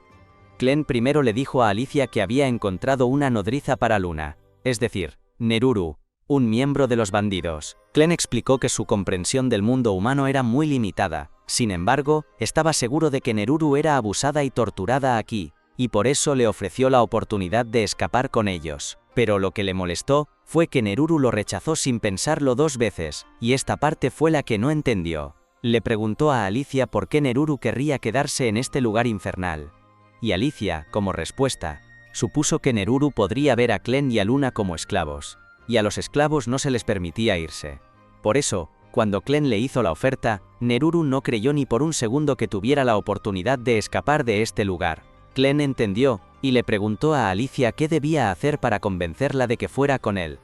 Glenn primero le dijo a Alicia que había encontrado una nodriza para Luna, es decir, Neruru, un miembro de los bandidos. Glenn explicó que su comprensión del mundo humano era muy limitada, sin embargo, estaba seguro de que Neruru era abusada y torturada aquí, y por eso le ofreció la oportunidad de escapar con ellos. Pero lo que le molestó fue que Neruru lo rechazó sin pensarlo dos veces, y esta parte fue la que no entendió. Le preguntó a Alicia por qué Neruru querría quedarse en este lugar infernal. Y Alicia, como respuesta, supuso que Neruru podría ver a Glenn y a Luna como esclavos, y a los esclavos no se les permitía irse. Por eso, cuando Glenn le hizo la oferta, Neruru no creyó ni por un segundo que tuviera la oportunidad de escapar de este lugar. Glenn entendió, y le preguntó a Alicia qué debía hacer para convencerla de que fuera con él.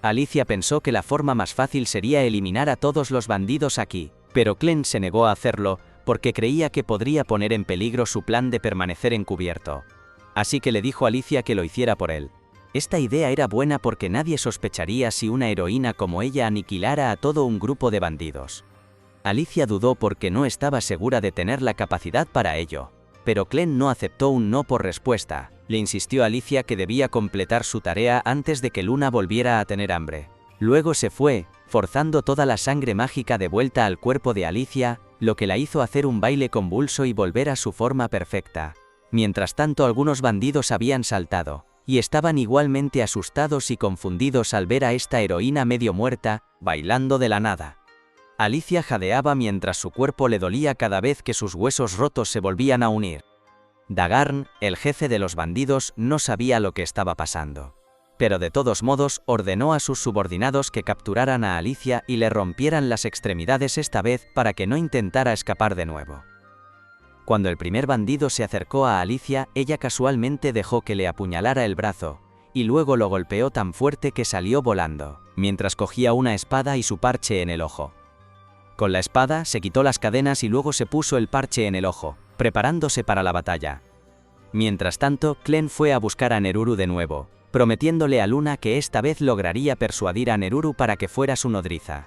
Alicia pensó que la forma más fácil sería eliminar a todos los bandidos aquí, pero Glenn se negó a hacerlo, porque creía que podría poner en peligro su plan de permanecer encubierto. Así que le dijo a Alicia que lo hiciera por él. Esta idea era buena porque nadie sospecharía si una heroína como ella aniquilara a todo un grupo de bandidos. Alicia dudó porque no estaba segura de tener la capacidad para ello, pero Glenn no aceptó un no por respuesta. Le insistió a Alicia que debía completar su tarea antes de que Luna volviera a tener hambre. Luego se fue, forzando toda la sangre mágica de vuelta al cuerpo de Alicia, lo que la hizo hacer un baile convulso y volver a su forma perfecta. Mientras tanto, algunos bandidos habían saltado, y estaban igualmente asustados y confundidos al ver a esta heroína medio muerta, bailando de la nada. Alicia jadeaba mientras su cuerpo le dolía cada vez que sus huesos rotos se volvían a unir. Dagarn, el jefe de los bandidos, no sabía lo que estaba pasando. Pero de todos modos ordenó a sus subordinados que capturaran a Alicia y le rompieran las extremidades esta vez para que no intentara escapar de nuevo. Cuando el primer bandido se acercó a Alicia, ella casualmente dejó que le apuñalara el brazo, y luego lo golpeó tan fuerte que salió volando, mientras cogía una espada y su parche en el ojo. Con la espada se quitó las cadenas y luego se puso el parche en el ojo, preparándose para la batalla. Mientras tanto, Glenn fue a buscar a Neruru de nuevo, prometiéndole a Luna que esta vez lograría persuadir a Neruru para que fuera su nodriza.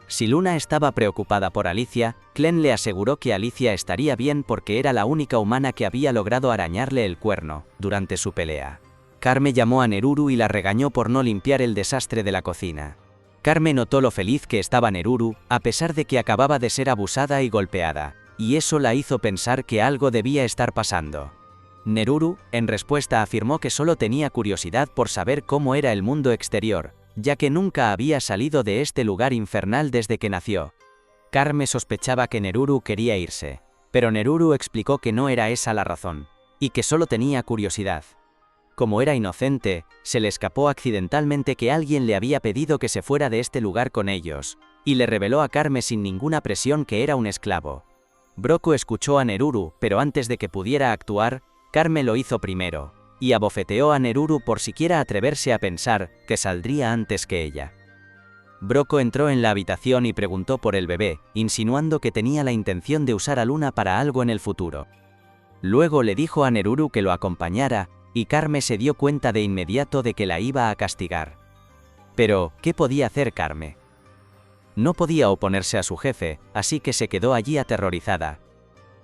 Si Luna estaba preocupada por Alicia, Glenn le aseguró que Alicia estaría bien porque era la única humana que había logrado arañarle el cuerno durante su pelea. Carme llamó a Neruru y la regañó por no limpiar el desastre de la cocina. Carme notó lo feliz que estaba Neruru, a pesar de que acababa de ser abusada y golpeada, y eso la hizo pensar que algo debía estar pasando. Neruru, en respuesta, afirmó que solo tenía curiosidad por saber cómo era el mundo exterior, ya que nunca había salido de este lugar infernal desde que nació. Carme sospechaba que Neruru quería irse, pero Neruru explicó que no era esa la razón, y que solo tenía curiosidad. Como era inocente, se le escapó accidentalmente que alguien le había pedido que se fuera de este lugar con ellos, y le reveló a Carme sin ninguna presión que era un esclavo. Broco escuchó a Neruru, pero antes de que pudiera actuar, Carme lo hizo primero, y abofeteó a Neruru por siquiera atreverse a pensar que saldría antes que ella. Broco entró en la habitación y preguntó por el bebé, insinuando que tenía la intención de usar a Luna para algo en el futuro. Luego le dijo a Neruru que lo acompañara, y Carme se dio cuenta de inmediato de que la iba a castigar. Pero, ¿qué podía hacer Carme? No podía oponerse a su jefe, así que se quedó allí aterrorizada.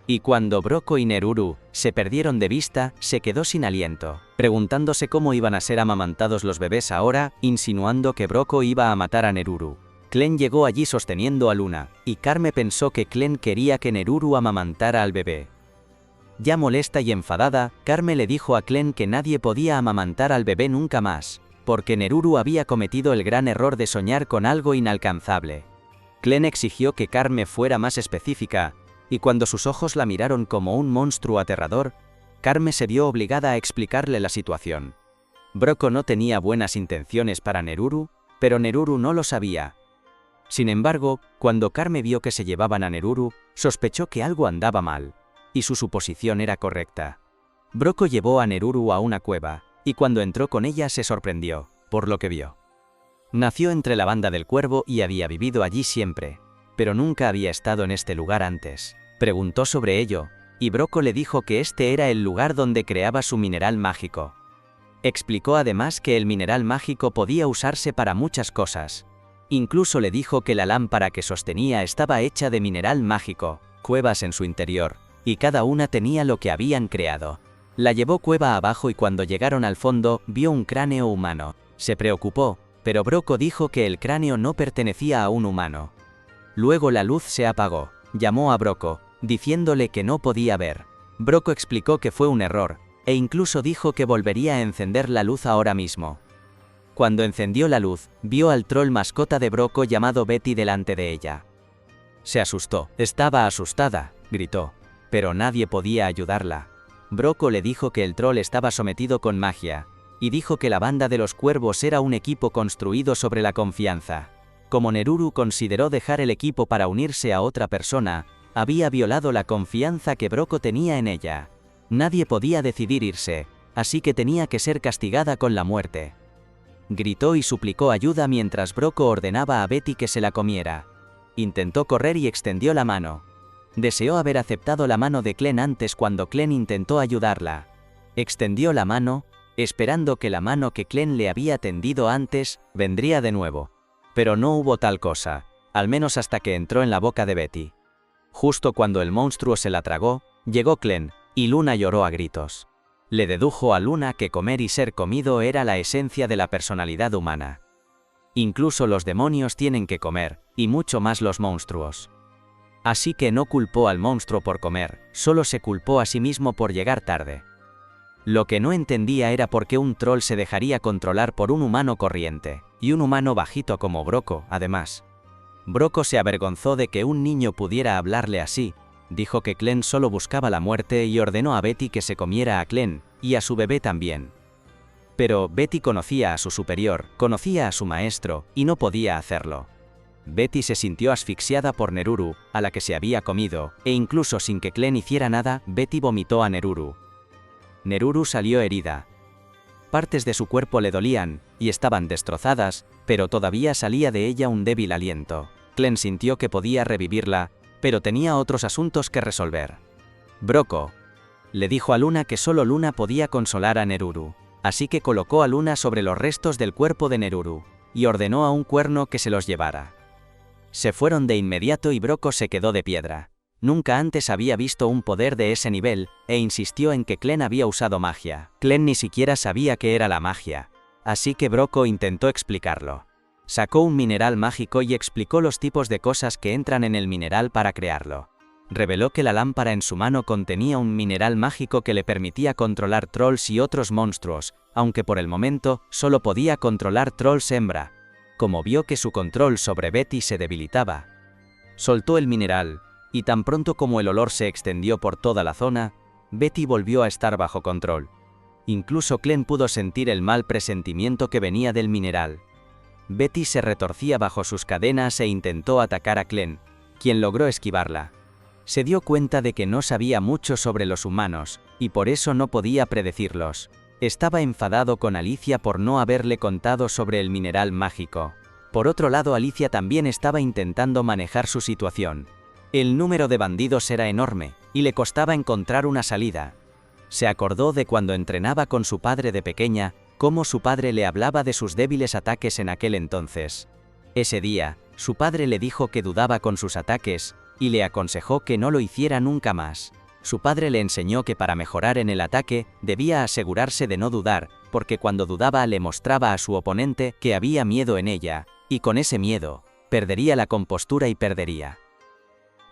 Y cuando Broco y Neruru se perdieron de vista, se quedó sin aliento, preguntándose cómo iban a ser amamantados los bebés ahora, insinuando que Broco iba a matar a Neruru. Clem llegó allí sosteniendo a Luna, y Carme pensó que Clem quería que Neruru amamantara al bebé. Ya molesta y enfadada, Carme le dijo a Clem que nadie podía amamantar al bebé nunca más, porque Neruru había cometido el gran error de soñar con algo inalcanzable. Clem exigió que Carme fuera más específica, y cuando sus ojos la miraron como un monstruo aterrador, Carme se vio obligada a explicarle la situación. Broco no tenía buenas intenciones para Neruru, pero Neruru no lo sabía. Sin embargo, cuando Carme vio que se llevaban a Neruru, sospechó que algo andaba mal, y su suposición era correcta. Broco llevó a Neruru a una cueva, y cuando entró con ella se sorprendió, por lo que vio. Nació entre la banda del Cuervo y había vivido allí siempre, pero nunca había estado en este lugar antes. Preguntó sobre ello, y Broco le dijo que este era el lugar donde creaba su mineral mágico. Explicó además que el mineral mágico podía usarse para muchas cosas. Incluso le dijo que la lámpara que sostenía estaba hecha de mineral mágico, cuevas en su interior, y cada una tenía lo que habían creado. La llevó cueva abajo y cuando llegaron al fondo, vio un cráneo humano. Se preocupó, pero Broco dijo que el cráneo no pertenecía a un humano. Luego la luz se apagó. Llamó a Broco, diciéndole que no podía ver. Broco explicó que fue un error, e incluso dijo que volvería a encender la luz ahora mismo. Cuando encendió la luz, vio al troll mascota de Broco llamado Betty delante de ella. Se asustó. Estaba asustada, gritó, pero nadie podía ayudarla. Broco le dijo que el troll estaba sometido con magia, y dijo que la banda de los cuervos era un equipo construido sobre la confianza. Como Neruru consideró dejar el equipo para unirse a otra persona, había violado la confianza que Broco tenía en ella. Nadie podía decidir irse, así que tenía que ser castigada con la muerte. Gritó y suplicó ayuda mientras Broco ordenaba a Betty que se la comiera. Intentó correr y extendió la mano. Deseó haber aceptado la mano de Clem antes cuando Clem intentó ayudarla. Extendió la mano, esperando que la mano que Clem le había tendido antes vendría de nuevo. Pero no hubo tal cosa, al menos hasta que entró en la boca de Betty. Justo cuando el monstruo se la tragó, llegó Clem, y Luna lloró a gritos. Le dedujo a Luna que comer y ser comido era la esencia de la personalidad humana. Incluso los demonios tienen que comer, y mucho más los monstruos. Así que no culpó al monstruo por comer, solo se culpó a sí mismo por llegar tarde. Lo que no entendía era por qué un troll se dejaría controlar por un humano corriente, y un humano bajito como Broco, además. Broco se avergonzó de que un niño pudiera hablarle así, dijo que Clem solo buscaba la muerte y ordenó a Betty que se comiera a Clem, y a su bebé también. Pero Betty conocía a su superior, conocía a su maestro, y no podía hacerlo. Betty se sintió asfixiada por Neruru, a la que se había comido, e incluso sin que Clem hiciera nada, Betty vomitó a Neruru. Neruru salió herida. Partes de su cuerpo le dolían, y estaban destrozadas, pero todavía salía de ella un débil aliento. Clem sintió que podía revivirla, pero tenía otros asuntos que resolver. Broco le dijo a Luna que solo Luna podía consolar a Neruru, así que colocó a Luna sobre los restos del cuerpo de Neruru, y ordenó a un cuerno que se los llevara. Se fueron de inmediato y Broco se quedó de piedra. Nunca antes había visto un poder de ese nivel, e insistió en que Clem había usado magia. Clem ni siquiera sabía qué era la magia, así que Broco intentó explicarlo. Sacó un mineral mágico y explicó los tipos de cosas que entran en el mineral para crearlo. Reveló que la lámpara en su mano contenía un mineral mágico que le permitía controlar trolls y otros monstruos, aunque por el momento solo podía controlar trolls hembra. Como vio que su control sobre Betty se debilitaba, soltó el mineral, y tan pronto como el olor se extendió por toda la zona, Betty volvió a estar bajo control. Incluso Clem pudo sentir el mal presentimiento que venía del mineral. Betty se retorcía bajo sus cadenas e intentó atacar a Glenn, quien logró esquivarla. Se dio cuenta de que no sabía mucho sobre los humanos, y por eso no podía predecirlos. Estaba enfadado con Alicia por no haberle contado sobre el mineral mágico. Por otro lado, Alicia también estaba intentando manejar su situación. El número de bandidos era enorme, y le costaba encontrar una salida. Se acordó de cuando entrenaba con su padre de pequeña, cómo su padre le hablaba de sus débiles ataques en aquel entonces. Ese día, su padre le dijo que dudaba con sus ataques, y le aconsejó que no lo hiciera nunca más. Su padre le enseñó que para mejorar en el ataque, debía asegurarse de no dudar, porque cuando dudaba le mostraba a su oponente que había miedo en ella, y con ese miedo, perdería la compostura y perdería.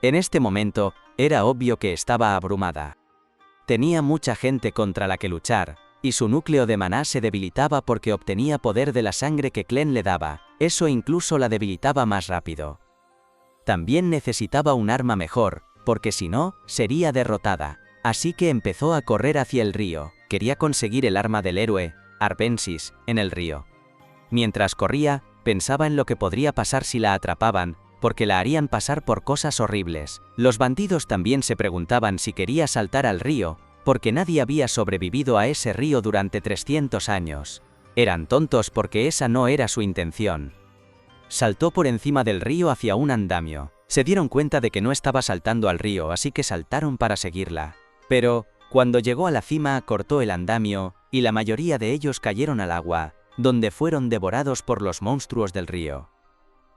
En este momento, era obvio que estaba abrumada. Tenía mucha gente contra la que luchar, y su núcleo de maná se debilitaba porque obtenía poder de la sangre que Glenn le daba, eso incluso la debilitaba más rápido. También necesitaba un arma mejor, porque si no, sería derrotada, así que empezó a correr hacia el río. Quería conseguir el arma del héroe, Arpensis, en el río. Mientras corría, pensaba en lo que podría pasar si la atrapaban, porque la harían pasar por cosas horribles. Los bandidos también se preguntaban si quería saltar al río, porque nadie había sobrevivido a ese río durante 300 años. Eran tontos porque esa no era su intención. Saltó por encima del río hacia un andamio. Se dieron cuenta de que no estaba saltando al río, así que saltaron para seguirla. Pero, cuando llegó a la cima, cortó el andamio, y la mayoría de ellos cayeron al agua, donde fueron devorados por los monstruos del río.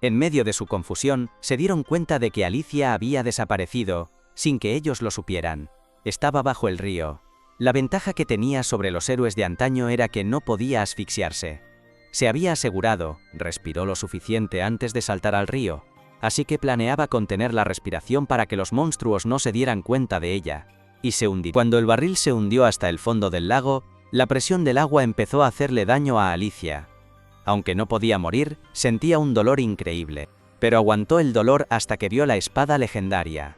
En medio de su confusión, se dieron cuenta de que Alicia había desaparecido, sin que ellos lo supieran. Estaba bajo el río. La ventaja que tenía sobre los héroes de antaño era que no podía asfixiarse. Se había asegurado, respiró lo suficiente antes de saltar al río, así que planeaba contener la respiración para que los monstruos no se dieran cuenta de ella, y se hundió. Cuando el barril se hundió hasta el fondo del lago, la presión del agua empezó a hacerle daño a Alicia. Aunque no podía morir, sentía un dolor increíble, pero aguantó el dolor hasta que vio la espada legendaria.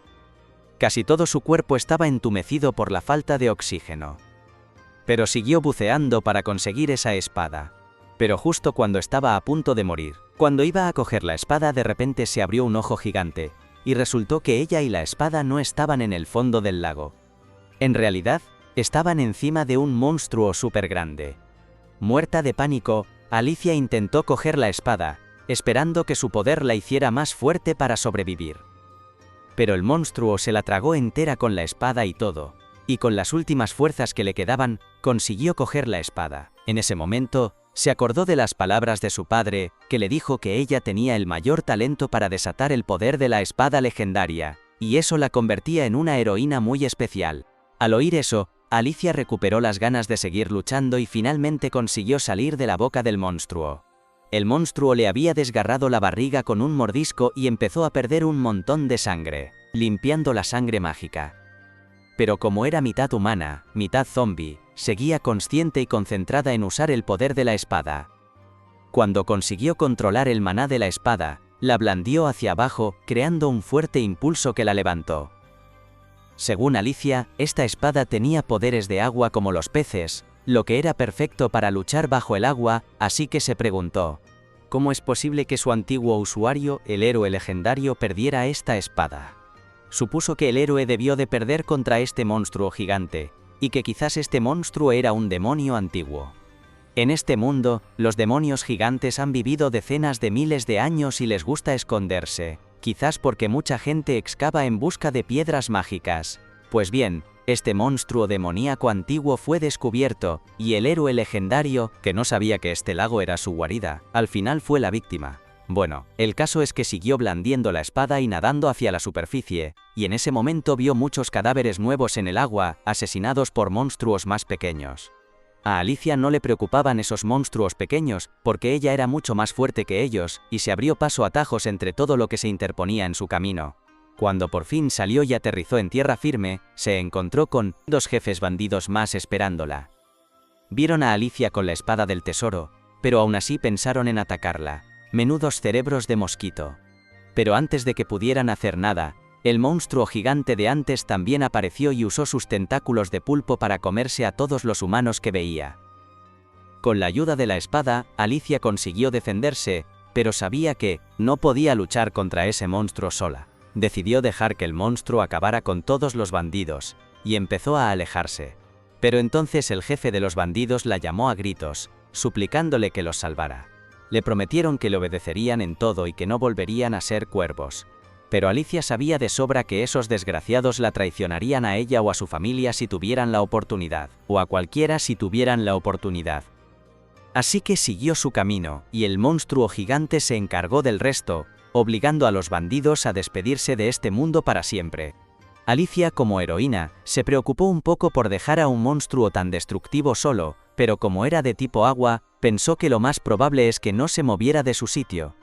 Casi todo su cuerpo estaba entumecido por la falta de oxígeno. Pero siguió buceando para conseguir esa espada. Pero justo cuando estaba a punto de morir, cuando iba a coger la espada, de repente se abrió un ojo gigante, y resultó que ella y la espada no estaban en el fondo del lago. En realidad, estaban encima de un monstruo súper grande. Muerta de pánico, Alicia intentó coger la espada, esperando que su poder la hiciera más fuerte para sobrevivir. Pero el monstruo se la tragó entera con la espada y todo, y con las últimas fuerzas que le quedaban, consiguió coger la espada. En ese momento, se acordó de las palabras de su padre, que le dijo que ella tenía el mayor talento para desatar el poder de la espada legendaria, y eso la convertía en una heroína muy especial. Al oír eso, Alicia recuperó las ganas de seguir luchando y finalmente consiguió salir de la boca del monstruo. El monstruo le había desgarrado la barriga con un mordisco y empezó a perder un montón de sangre, limpiando la sangre mágica. Pero como era mitad humana, mitad zombie, seguía consciente y concentrada en usar el poder de la espada. Cuando consiguió controlar el maná de la espada, la blandió hacia abajo, creando un fuerte impulso que la levantó. Según Alicia, esta espada tenía poderes de agua como los peces, lo que era perfecto para luchar bajo el agua, así que se preguntó, ¿cómo es posible que su antiguo usuario, el héroe legendario, perdiera esta espada? Supuso que el héroe debió de perder contra este monstruo gigante, y que quizás este monstruo era un demonio antiguo. En este mundo, los demonios gigantes han vivido decenas de miles de años y les gusta esconderse, quizás porque mucha gente excava en busca de piedras mágicas. Pues bien, este monstruo demoníaco antiguo fue descubierto, y el héroe legendario, que no sabía que este lago era su guarida, al final fue la víctima. Bueno, el caso es que siguió blandiendo la espada y nadando hacia la superficie, y en ese momento vio muchos cadáveres nuevos en el agua, asesinados por monstruos más pequeños. A Alicia no le preocupaban esos monstruos pequeños, porque ella era mucho más fuerte que ellos, y se abrió paso a tajos entre todo lo que se interponía en su camino. Cuando por fin salió y aterrizó en tierra firme, se encontró con 2 jefes bandidos más esperándola. Vieron a Alicia con la espada del tesoro, pero aún así pensaron en atacarla. Menudos cerebros de mosquito. Pero antes de que pudieran hacer nada, el monstruo gigante de antes también apareció y usó sus tentáculos de pulpo para comerse a todos los humanos que veía. Con la ayuda de la espada, Alicia consiguió defenderse, pero sabía que no podía luchar contra ese monstruo sola. Decidió dejar que el monstruo acabara con todos los bandidos, y empezó a alejarse. Pero entonces el jefe de los bandidos la llamó a gritos, suplicándole que los salvara. Le prometieron que le obedecerían en todo y que no volverían a ser cuervos. Pero Alicia sabía de sobra que esos desgraciados la traicionarían a ella o a su familia si tuvieran la oportunidad, o a cualquiera si tuvieran la oportunidad. Así que siguió su camino, y el monstruo gigante se encargó del resto, obligando a los bandidos a despedirse de este mundo para siempre. Alicia, como heroína, se preocupó un poco por dejar a un monstruo tan destructivo solo, pero como era de tipo agua, pensó que lo más probable es que no se moviera de su sitio.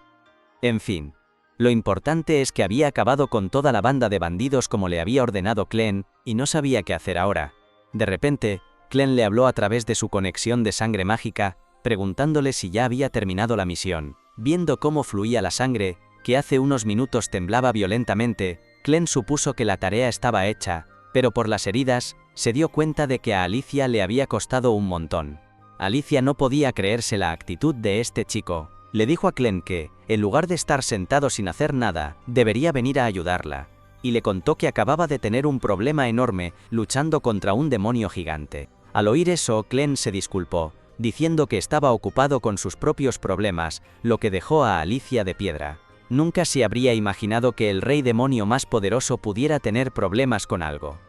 En fin, lo importante es que había acabado con toda la banda de bandidos como le había ordenado Clem, y no sabía qué hacer ahora. De repente, Clem le habló a través de su conexión de sangre mágica, preguntándole si ya había terminado la misión. Viendo cómo fluía la sangre, que hace unos minutos temblaba violentamente, Clem supuso que la tarea estaba hecha, pero por las heridas, se dio cuenta de que a Alicia le había costado un montón. Alicia no podía creerse la actitud de este chico. Le dijo a Clem que, en lugar de estar sentado sin hacer nada, debería venir a ayudarla, y le contó que acababa de tener un problema enorme luchando contra un demonio gigante. Al oír eso, Clem se disculpó, diciendo que estaba ocupado con sus propios problemas, lo que dejó a Alicia de piedra. Nunca se habría imaginado que el rey demonio más poderoso pudiera tener problemas con algo.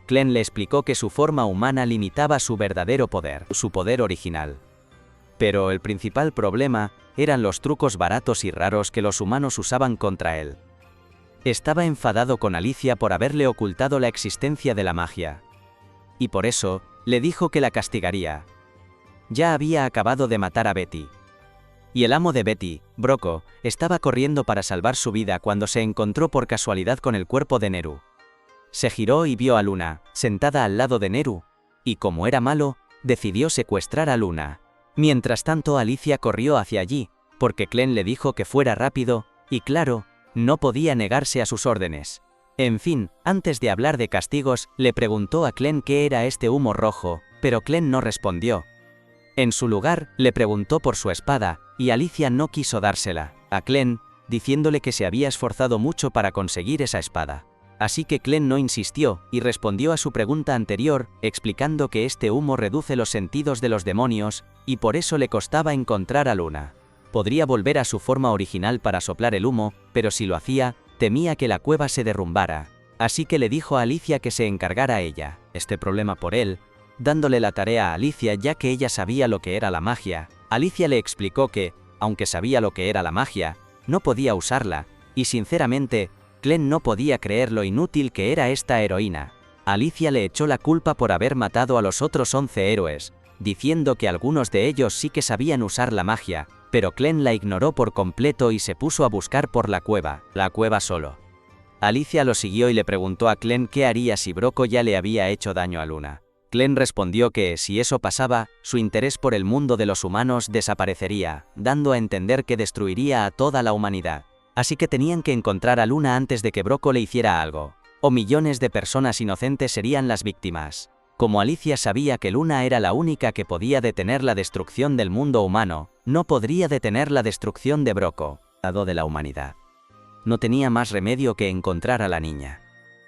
Clem le explicó que su forma humana limitaba su verdadero poder, su poder original. Pero el principal problema eran los trucos baratos y raros que los humanos usaban contra él. Estaba enfadado con Alicia por haberle ocultado la existencia de la magia. Y por eso, le dijo que la castigaría. Ya había acabado de matar a Betty. Y el amo de Betty, Broco, estaba corriendo para salvar su vida cuando se encontró por casualidad con el cuerpo de Neru. Se giró y vio a Luna, sentada al lado de Neru, y como era malo, decidió secuestrar a Luna. Mientras tanto Alicia corrió hacia allí, porque Clem le dijo que fuera rápido, y claro, no podía negarse a sus órdenes. En fin, antes de hablar de castigos, le preguntó a Clem qué era este humo rojo, pero Clem no respondió. En su lugar, le preguntó por su espada, y Alicia no quiso dársela a Clem, diciéndole que se había esforzado mucho para conseguir esa espada. Así que Clem no insistió, y respondió a su pregunta anterior, explicando que este humo reduce los sentidos de los demonios, y por eso le costaba encontrar a Luna. Podría volver a su forma original para soplar el humo, pero si lo hacía, temía que la cueva se derrumbara. Así que le dijo a Alicia que se encargara ella, este problema por él, dándole la tarea a Alicia ya que ella sabía lo que era la magia. Alicia le explicó que, aunque sabía lo que era la magia, no podía usarla, y sinceramente, Clem no podía creer lo inútil que era esta heroína. Alicia le echó la culpa por haber matado a los otros 11 héroes, diciendo que algunos de ellos sí que sabían usar la magia, pero Clem la ignoró por completo y se puso a buscar por la cueva solo. Alicia lo siguió y le preguntó a Clem qué haría si Broco ya le había hecho daño a Luna. Clem respondió que, si eso pasaba, su interés por el mundo de los humanos desaparecería, dando a entender que destruiría a toda la humanidad. Así que tenían que encontrar a Luna antes de que Broco le hiciera algo, o millones de personas inocentes serían las víctimas. Como Alicia sabía que Luna era la única que podía detener la destrucción del mundo humano, no podría detener la destrucción de Broco, dado de la humanidad. No tenía más remedio que encontrar a la niña.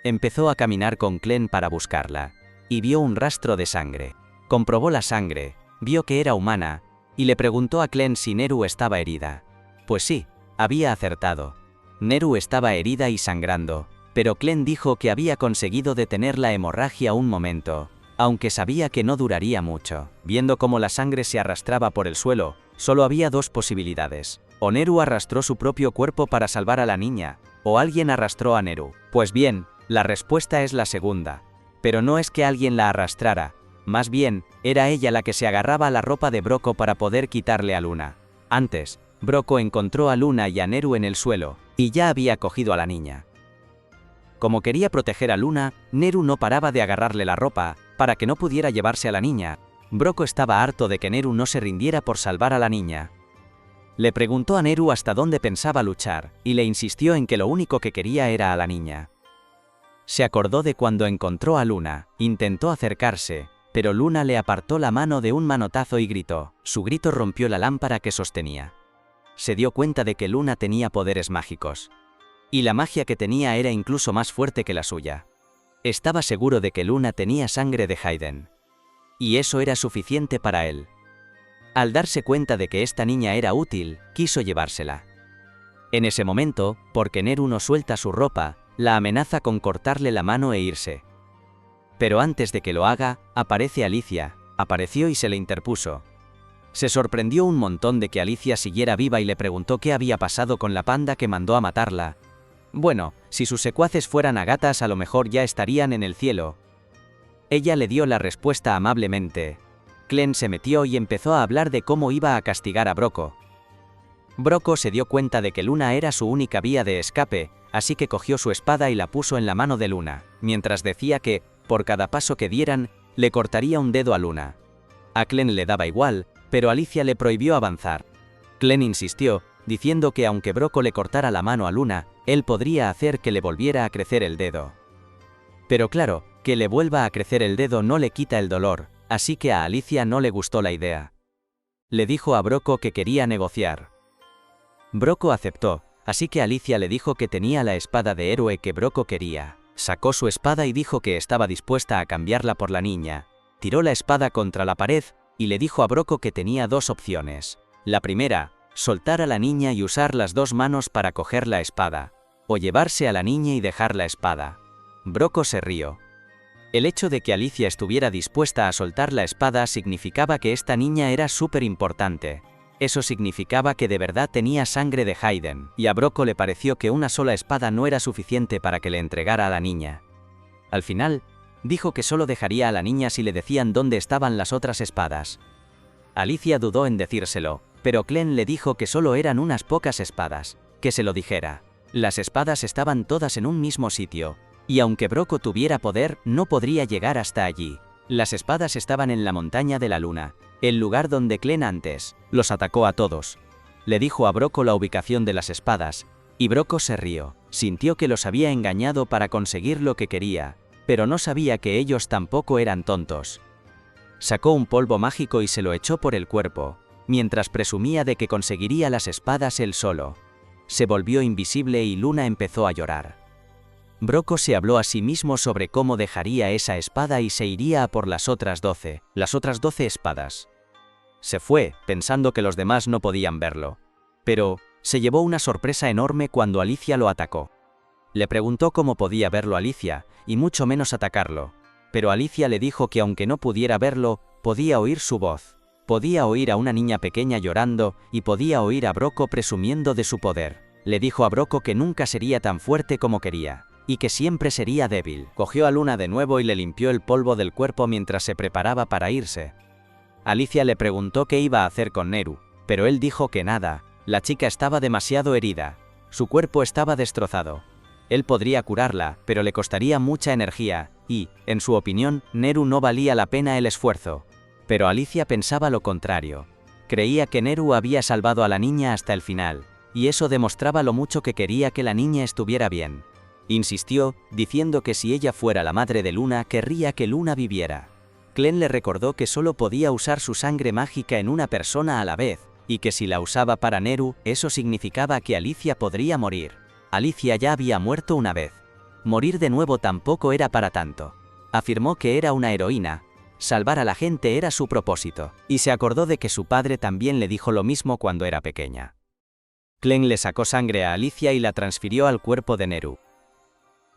Empezó a caminar con Clem para buscarla, y vio un rastro de sangre. Comprobó la sangre, vio que era humana, y le preguntó a Clem si Neru estaba herida. Pues sí, había acertado. Neru estaba herida y sangrando, pero Clem dijo que había conseguido detener la hemorragia un momento, aunque sabía que no duraría mucho. Viendo cómo la sangre se arrastraba por el suelo, solo había dos posibilidades. O Neru arrastró su propio cuerpo para salvar a la niña, o alguien arrastró a Neru. Pues bien, la respuesta es la segunda. Pero no es que alguien la arrastrara, más bien, era ella la que se agarraba a la ropa de Broco para poder quitarle a Luna. Antes, Broco encontró a Luna y a Neru en el suelo, y ya había cogido a la niña. Como quería proteger a Luna, Neru no paraba de agarrarle la ropa, para que no pudiera llevarse a la niña. Broco estaba harto de que Neru no se rindiera por salvar a la niña. Le preguntó a Neru hasta dónde pensaba luchar, y le insistió en que lo único que quería era a la niña. Se acordó de cuando encontró a Luna, intentó acercarse, pero Luna le apartó la mano de un manotazo y gritó. Su grito rompió la lámpara que sostenía. se dio cuenta de que Luna tenía poderes mágicos. Y la magia que tenía era incluso más fuerte que la suya. Estaba seguro de que Luna tenía sangre de Hayden. Y eso era suficiente para él. Al darse cuenta de que esta niña era útil, quiso llevársela. En ese momento, porque Neru no suelta su ropa, la amenaza con cortarle la mano e irse. Pero antes de que lo haga, aparece Alicia, apareció y se le interpuso. Se sorprendió un montón de que Alicia siguiera viva y le preguntó qué había pasado con la panda que mandó a matarla. Bueno, si sus secuaces fueran agatas a lo mejor ya estarían en el cielo. Ella le dio la respuesta amablemente. Glenn se metió y empezó a hablar de cómo iba a castigar a Broco. Broco se dio cuenta de que Luna era su única vía de escape, así que cogió su espada y la puso en la mano de Luna, mientras decía que, por cada paso que dieran, le cortaría un dedo a Luna. A Glenn le daba igual, pero Alicia le prohibió avanzar. Glenn insistió, diciendo que aunque Broco le cortara la mano a Luna, él podría hacer que le volviera a crecer el dedo. Pero claro, que le vuelva a crecer el dedo no le quita el dolor, así que a Alicia no le gustó la idea. Le dijo a Broco que quería negociar. Broco aceptó, así que Alicia le dijo que tenía la espada de héroe que Broco quería. Sacó su espada y dijo que estaba dispuesta a cambiarla por la niña. Tiró la espada contra la pared, y le dijo a Broco que tenía dos opciones. La primera, soltar a la niña y usar las dos manos para coger la espada, o llevarse a la niña y dejar la espada. Broco se rió. El hecho de que Alicia estuviera dispuesta a soltar la espada significaba que esta niña era súper importante. Eso significaba que de verdad tenía sangre de Hayden, y a Broco le pareció que una sola espada no era suficiente para que le entregara a la niña. Al final, dijo que solo dejaría a la niña si le decían dónde estaban las otras espadas. Alicia dudó en decírselo, pero Glenn le dijo que solo eran unas pocas espadas, que se lo dijera. Las espadas estaban todas en un mismo sitio, y aunque Broco tuviera poder, no podría llegar hasta allí. Las espadas estaban en la montaña de la luna, el lugar donde Glenn antes los atacó a todos. Le dijo a Broco la ubicación de las espadas, y Broco se rió. Sintió que los había engañado para conseguir lo que quería, pero no sabía que ellos tampoco eran tontos. Sacó un polvo mágico y se lo echó por el cuerpo, mientras presumía de que conseguiría las espadas él solo. Se volvió invisible y Luna empezó a llorar. Broco se habló a sí mismo sobre cómo dejaría esa espada y se iría a por las otras 12 espadas. Se fue, pensando que los demás no podían verlo. Pero, se llevó una sorpresa enorme cuando Alicia lo atacó. Le preguntó cómo podía verlo Alicia, y mucho menos atacarlo. Pero Alicia le dijo que aunque no pudiera verlo, podía oír su voz. Podía oír a una niña pequeña llorando, y podía oír a Broco presumiendo de su poder. Le dijo a Broco que nunca sería tan fuerte como quería, y que siempre sería débil. Cogió a Luna de nuevo y le limpió el polvo del cuerpo mientras se preparaba para irse. Alicia le preguntó qué iba a hacer con Neru, pero él dijo que nada, la chica estaba demasiado herida. Su cuerpo estaba destrozado. Él podría curarla, pero le costaría mucha energía, y, en su opinión, Neru no valía la pena el esfuerzo. Pero Alicia pensaba lo contrario. Creía que Neru había salvado a la niña hasta el final, y eso demostraba lo mucho que quería que la niña estuviera bien. Insistió, diciendo que si ella fuera la madre de Luna, querría que Luna viviera. Glenn le recordó que solo podía usar su sangre mágica en una persona a la vez, y que si la usaba para Neru, eso significaba que Alicia podría morir. Alicia ya había muerto una vez. Morir de nuevo tampoco era para tanto. Afirmó que era una heroína. Salvar a la gente era su propósito, y se acordó de que su padre también le dijo lo mismo cuando era pequeña. Glenn le sacó sangre a Alicia y la transfirió al cuerpo de Neru.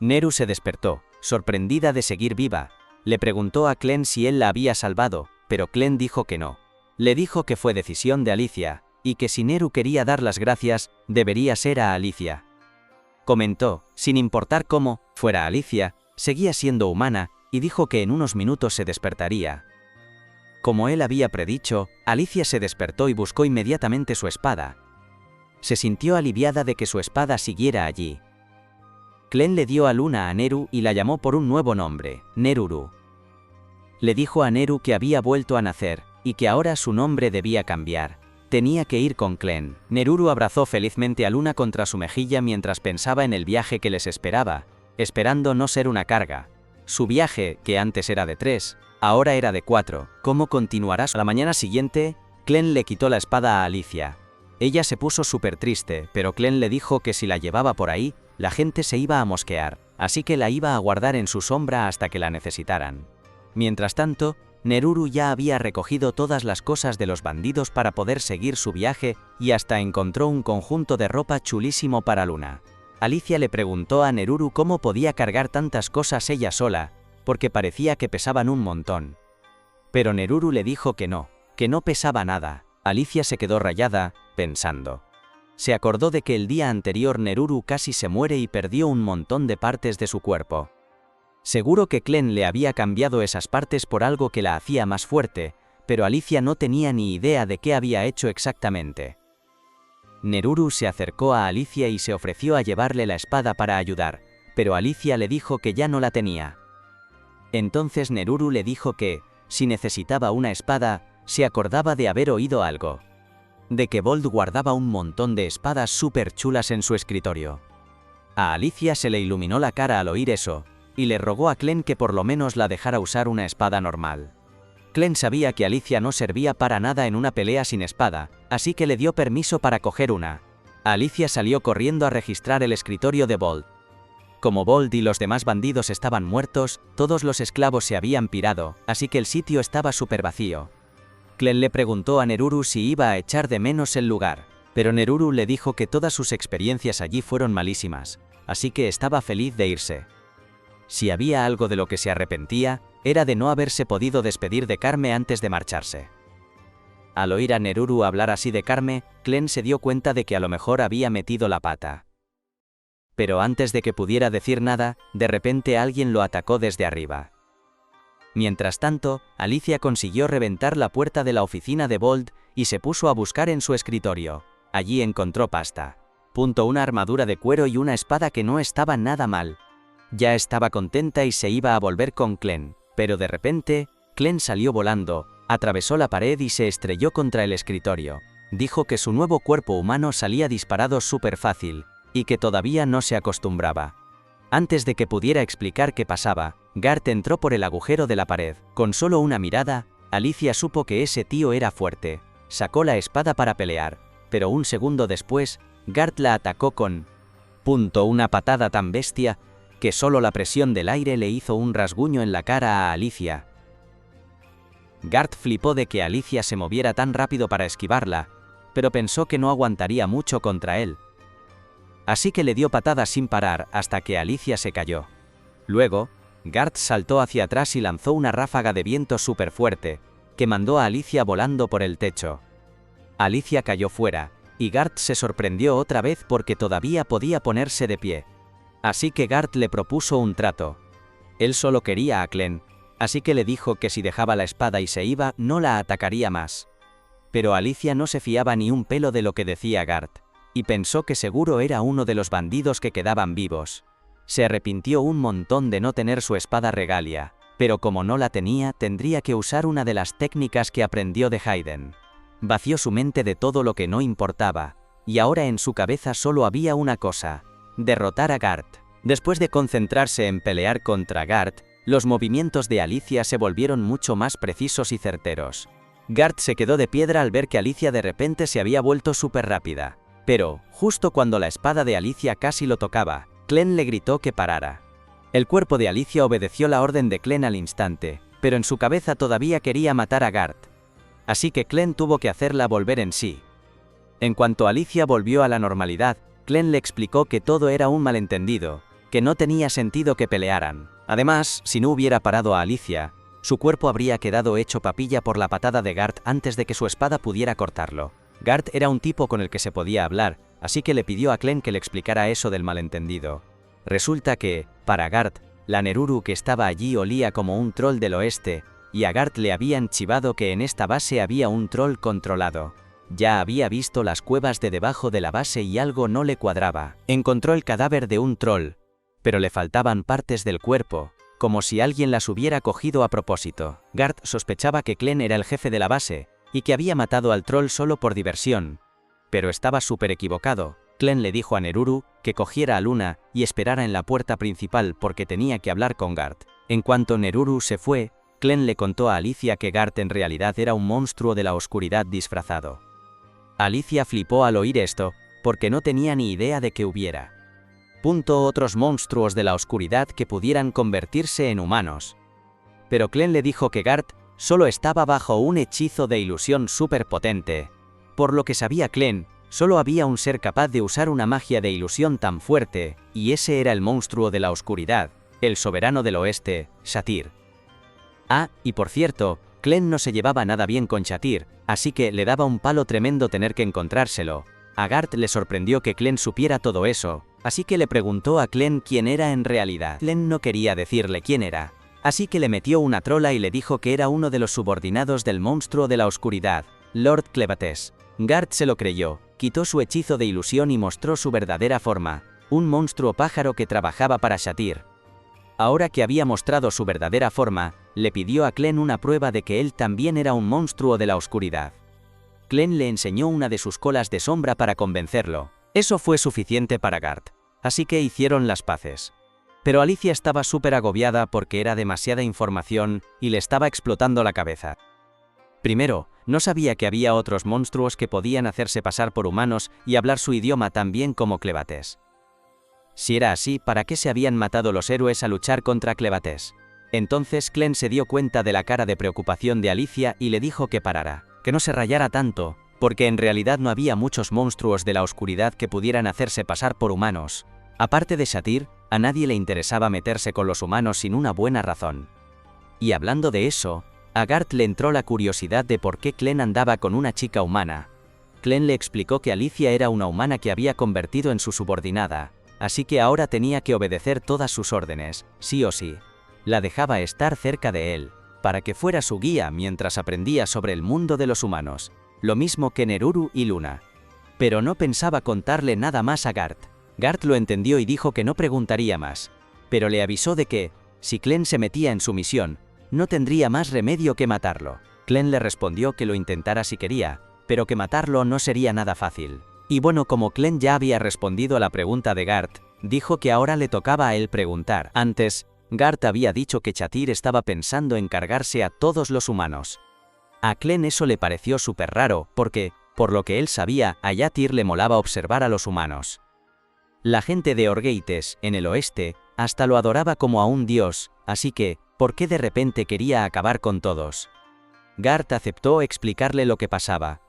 Neru se despertó, sorprendida de seguir viva. Le preguntó a Glenn si él la había salvado, pero Glenn dijo que no. Le dijo que fue decisión de Alicia, y que si Neru quería dar las gracias, debería ser a Alicia. Comentó, sin importar cómo fuera Alicia, seguía siendo humana, y dijo que en unos minutos se despertaría. Como él había predicho, Alicia se despertó y buscó inmediatamente su espada. Se sintió aliviada de que su espada siguiera allí. Glenn le dio a Luna a Neru y la llamó por un nuevo nombre, Neruru. Le dijo a Neru que había vuelto a nacer, y que ahora su nombre debía cambiar. Tenía que ir con Glenn. Neruru abrazó felizmente a Luna contra su mejilla mientras pensaba en el viaje que les esperaba, esperando no ser una carga. Su viaje, que antes era de 3, ahora era de 4. ¿Cómo continuará? A la mañana siguiente, Glenn le quitó la espada a Alicia. Ella se puso súper triste, pero Glenn le dijo que si la llevaba por ahí, la gente se iba a mosquear, así que la iba a guardar en su sombra hasta que la necesitaran. Mientras tanto, Neruru ya había recogido todas las cosas de los bandidos para poder seguir su viaje y hasta encontró un conjunto de ropa chulísimo para Luna. Alicia le preguntó a Neruru cómo podía cargar tantas cosas ella sola, porque parecía que pesaban un montón. Pero Neruru le dijo que no pesaba nada. Alicia se quedó rayada, pensando. Se acordó de que el día anterior Neruru casi se muere y perdió un montón de partes de su cuerpo. Seguro que Glenn le había cambiado esas partes por algo que la hacía más fuerte, pero Alicia no tenía ni idea de qué había hecho exactamente. Neruru se acercó a Alicia y se ofreció a llevarle la espada para ayudar, pero Alicia le dijo que ya no la tenía. Entonces Neruru le dijo que, si necesitaba una espada, se acordaba de haber oído algo. De que Bold guardaba un montón de espadas súper chulas en su escritorio. A Alicia se le iluminó la cara al oír eso, y le rogó a Glenn que por lo menos la dejara usar una espada normal. Glenn sabía que Alicia no servía para nada en una pelea sin espada, así que le dio permiso para coger una. Alicia salió corriendo a registrar el escritorio de Bold. Como Bold y los demás bandidos estaban muertos, todos los esclavos se habían pirado, así que el sitio estaba súper vacío. Glenn le preguntó a Neruru si iba a echar de menos el lugar, pero Neruru le dijo que todas sus experiencias allí fueron malísimas, así que estaba feliz de irse. Si había algo de lo que se arrepentía, era de no haberse podido despedir de Carme antes de marcharse. Al oír a Neruru hablar así de Carme, Glenn se dio cuenta de que a lo mejor había metido la pata. Pero antes de que pudiera decir nada, de repente alguien lo atacó desde arriba. Mientras tanto, Alicia consiguió reventar la puerta de la oficina de Bold y se puso a buscar en su escritorio. Allí encontró pasta. Una armadura de cuero y una espada que no estaba nada mal. Ya estaba contenta y se iba a volver con Glenn, pero de repente, Glenn salió volando, atravesó la pared y se estrelló contra el escritorio. Dijo que su nuevo cuerpo humano salía disparado súper fácil, y que todavía no se acostumbraba. Antes de que pudiera explicar qué pasaba, Garth entró por el agujero de la pared. Con solo una mirada, Alicia supo que ese tío era fuerte. Sacó la espada para pelear, pero un segundo después, Garth la atacó con una patada tan bestia, que solo la presión del aire le hizo un rasguño en la cara a Alicia. Garth flipó de que Alicia se moviera tan rápido para esquivarla, pero pensó que no aguantaría mucho contra él. Así que le dio patadas sin parar hasta que Alicia se cayó. Luego, Garth saltó hacia atrás y lanzó una ráfaga de viento súper fuerte, que mandó a Alicia volando por el techo. Alicia cayó fuera, y Garth se sorprendió otra vez porque todavía podía ponerse de pie. Así que Garth le propuso un trato. Él solo quería a Glenn, así que le dijo que si dejaba la espada y se iba, no la atacaría más. Pero Alicia no se fiaba ni un pelo de lo que decía Garth, y pensó que seguro era uno de los bandidos que quedaban vivos. Se arrepintió un montón de no tener su espada regalia, pero como no la tenía, tendría que usar una de las técnicas que aprendió de Hayden. Vació su mente de todo lo que no importaba, y ahora en su cabeza solo había una cosa: derrotar a Garth. Después de concentrarse en pelear contra Garth, los movimientos de Alicia se volvieron mucho más precisos y certeros. Garth se quedó de piedra al ver que Alicia de repente se había vuelto súper rápida. Pero, justo cuando la espada de Alicia casi lo tocaba, Glenn le gritó que parara. El cuerpo de Alicia obedeció la orden de Glenn al instante, pero en su cabeza todavía quería matar a Garth. Así que Glenn tuvo que hacerla volver en sí. En cuanto Alicia volvió a la normalidad, Glenn le explicó que todo era un malentendido, que no tenía sentido que pelearan. Además, si no hubiera parado a Alicia, su cuerpo habría quedado hecho papilla por la patada de Garth antes de que su espada pudiera cortarlo. Garth era un tipo con el que se podía hablar, así que le pidió a Glenn que le explicara eso del malentendido. Resulta que, para Garth, la Neruru que estaba allí olía como un troll del oeste, y a Garth le habían chivado que en esta base había un troll controlado. Ya había visto las cuevas de debajo de la base y algo no le cuadraba. Encontró el cadáver de un troll, pero le faltaban partes del cuerpo, como si alguien las hubiera cogido a propósito. Garth sospechaba que Glenn era el jefe de la base, y que había matado al troll solo por diversión. Pero estaba súper equivocado. Glenn le dijo a Neruru que cogiera a Luna y esperara en la puerta principal porque tenía que hablar con Garth. En cuanto Neruru se fue, Glenn le contó a Alicia que Garth en realidad era un monstruo de la oscuridad disfrazado. Alicia flipó al oír esto, porque no tenía ni idea de que hubiera otros monstruos de la oscuridad que pudieran convertirse en humanos. Pero Clem le dijo que Garth solo estaba bajo un hechizo de ilusión superpotente. Por lo que sabía Clem, solo había un ser capaz de usar una magia de ilusión tan fuerte, y ese era el monstruo de la oscuridad, el soberano del oeste, Shatir. Ah, y por cierto, Clem no se llevaba nada bien con Shatir, así que le daba un palo tremendo tener que encontrárselo. A Garth le sorprendió que Clem supiera todo eso, así que le preguntó a Clem quién era en realidad. Clem no quería decirle quién era, así que le metió una trola y le dijo que era uno de los subordinados del monstruo de la oscuridad, Lord Clevates. Garth se lo creyó, quitó su hechizo de ilusión y mostró su verdadera forma, un monstruo pájaro que trabajaba para Shatir. Ahora que había mostrado su verdadera forma, le pidió a Clem una prueba de que él también era un monstruo de la oscuridad. Clem le enseñó una de sus colas de sombra para convencerlo. Eso fue suficiente para Garth, así que hicieron las paces. Pero Alicia estaba súper agobiada porque era demasiada información y le estaba explotando la cabeza. Primero, no sabía que había otros monstruos que podían hacerse pasar por humanos y hablar su idioma tan bien como Clevates. Si era así, ¿para qué se habían matado los héroes a luchar contra Clevates? Entonces Clem se dio cuenta de la cara de preocupación de Alicia y le dijo que parara, que no se rayara tanto, porque en realidad no había muchos monstruos de la oscuridad que pudieran hacerse pasar por humanos. Aparte de Shatir, a nadie le interesaba meterse con los humanos sin una buena razón. Y hablando de eso, a Garth le entró la curiosidad de por qué Clem andaba con una chica humana. Clem le explicó que Alicia era una humana que había convertido en su subordinada, así que ahora tenía que obedecer todas sus órdenes, sí o sí. La dejaba estar cerca de él, para que fuera su guía mientras aprendía sobre el mundo de los humanos, lo mismo que Neruru y Luna. Pero no pensaba contarle nada más a Garth. Garth lo entendió y dijo que no preguntaría más, pero le avisó de que, si Clem se metía en su misión, no tendría más remedio que matarlo. Clem le respondió que lo intentara si quería, pero que matarlo no sería nada fácil. Y bueno, como Clem ya había respondido a la pregunta de Garth, dijo que ahora le tocaba a él preguntar. Antes, Garth había dicho que Shatir estaba pensando en cargarse a todos los humanos. A Clem eso le pareció súper raro, porque, por lo que él sabía, a Shatir le molaba observar a los humanos. La gente de Orgeites, en el oeste, hasta lo adoraba como a un dios, así que, ¿por qué de repente quería acabar con todos? Garth aceptó explicarle lo que pasaba.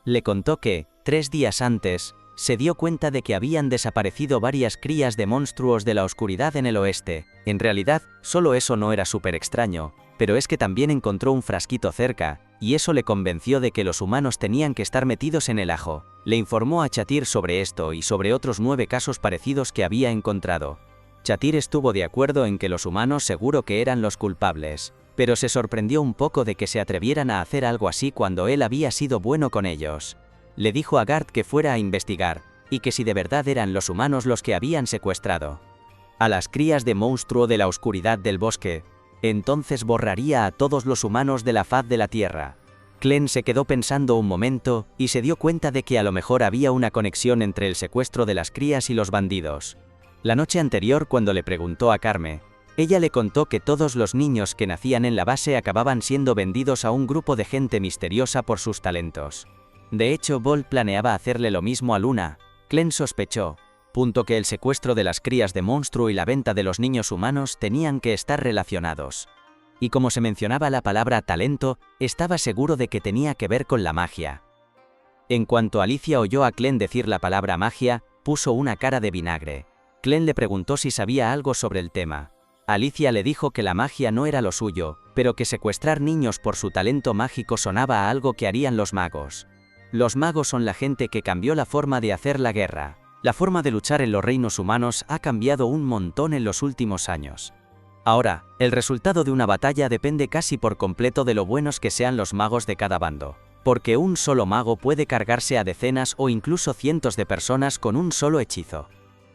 Le contó que, 3 días antes, se dio cuenta de que habían desaparecido varias crías de monstruos de la oscuridad en el oeste. En realidad, solo eso no era súper extraño, pero es que también encontró un frasquito cerca, y eso le convenció de que los humanos tenían que estar metidos en el ajo. Le informó a Shatir sobre esto y sobre otros 9 casos parecidos que había encontrado. Shatir estuvo de acuerdo en que los humanos seguro que eran los culpables, pero se sorprendió un poco de que se atrevieran a hacer algo así cuando él había sido bueno con ellos. Le dijo a Garth que fuera a investigar, y que si de verdad eran los humanos los que habían secuestrado a las crías de monstruo de la oscuridad del bosque, entonces borraría a todos los humanos de la faz de la tierra. Clem se quedó pensando un momento, y se dio cuenta de que a lo mejor había una conexión entre el secuestro de las crías y los bandidos. La noche anterior, cuando le preguntó a Carme, ella le contó que todos los niños que nacían en la base acababan siendo vendidos a un grupo de gente misteriosa por sus talentos. De hecho, Bolt planeaba hacerle lo mismo a Luna. Clem sospechó, que el secuestro de las crías de monstruo y la venta de los niños humanos tenían que estar relacionados. Y como se mencionaba la palabra talento, estaba seguro de que tenía que ver con la magia. En cuanto Alicia oyó a Clem decir la palabra magia, puso una cara de vinagre. Clem le preguntó si sabía algo sobre el tema. Alicia le dijo que la magia no era lo suyo, pero que secuestrar niños por su talento mágico sonaba a algo que harían los magos. Los magos son la gente que cambió la forma de hacer la guerra. La forma de luchar en los reinos humanos ha cambiado un montón en los últimos años. Ahora, el resultado de una batalla depende casi por completo de lo buenos que sean los magos de cada bando, porque un solo mago puede cargarse a decenas o incluso cientos de personas con un solo hechizo.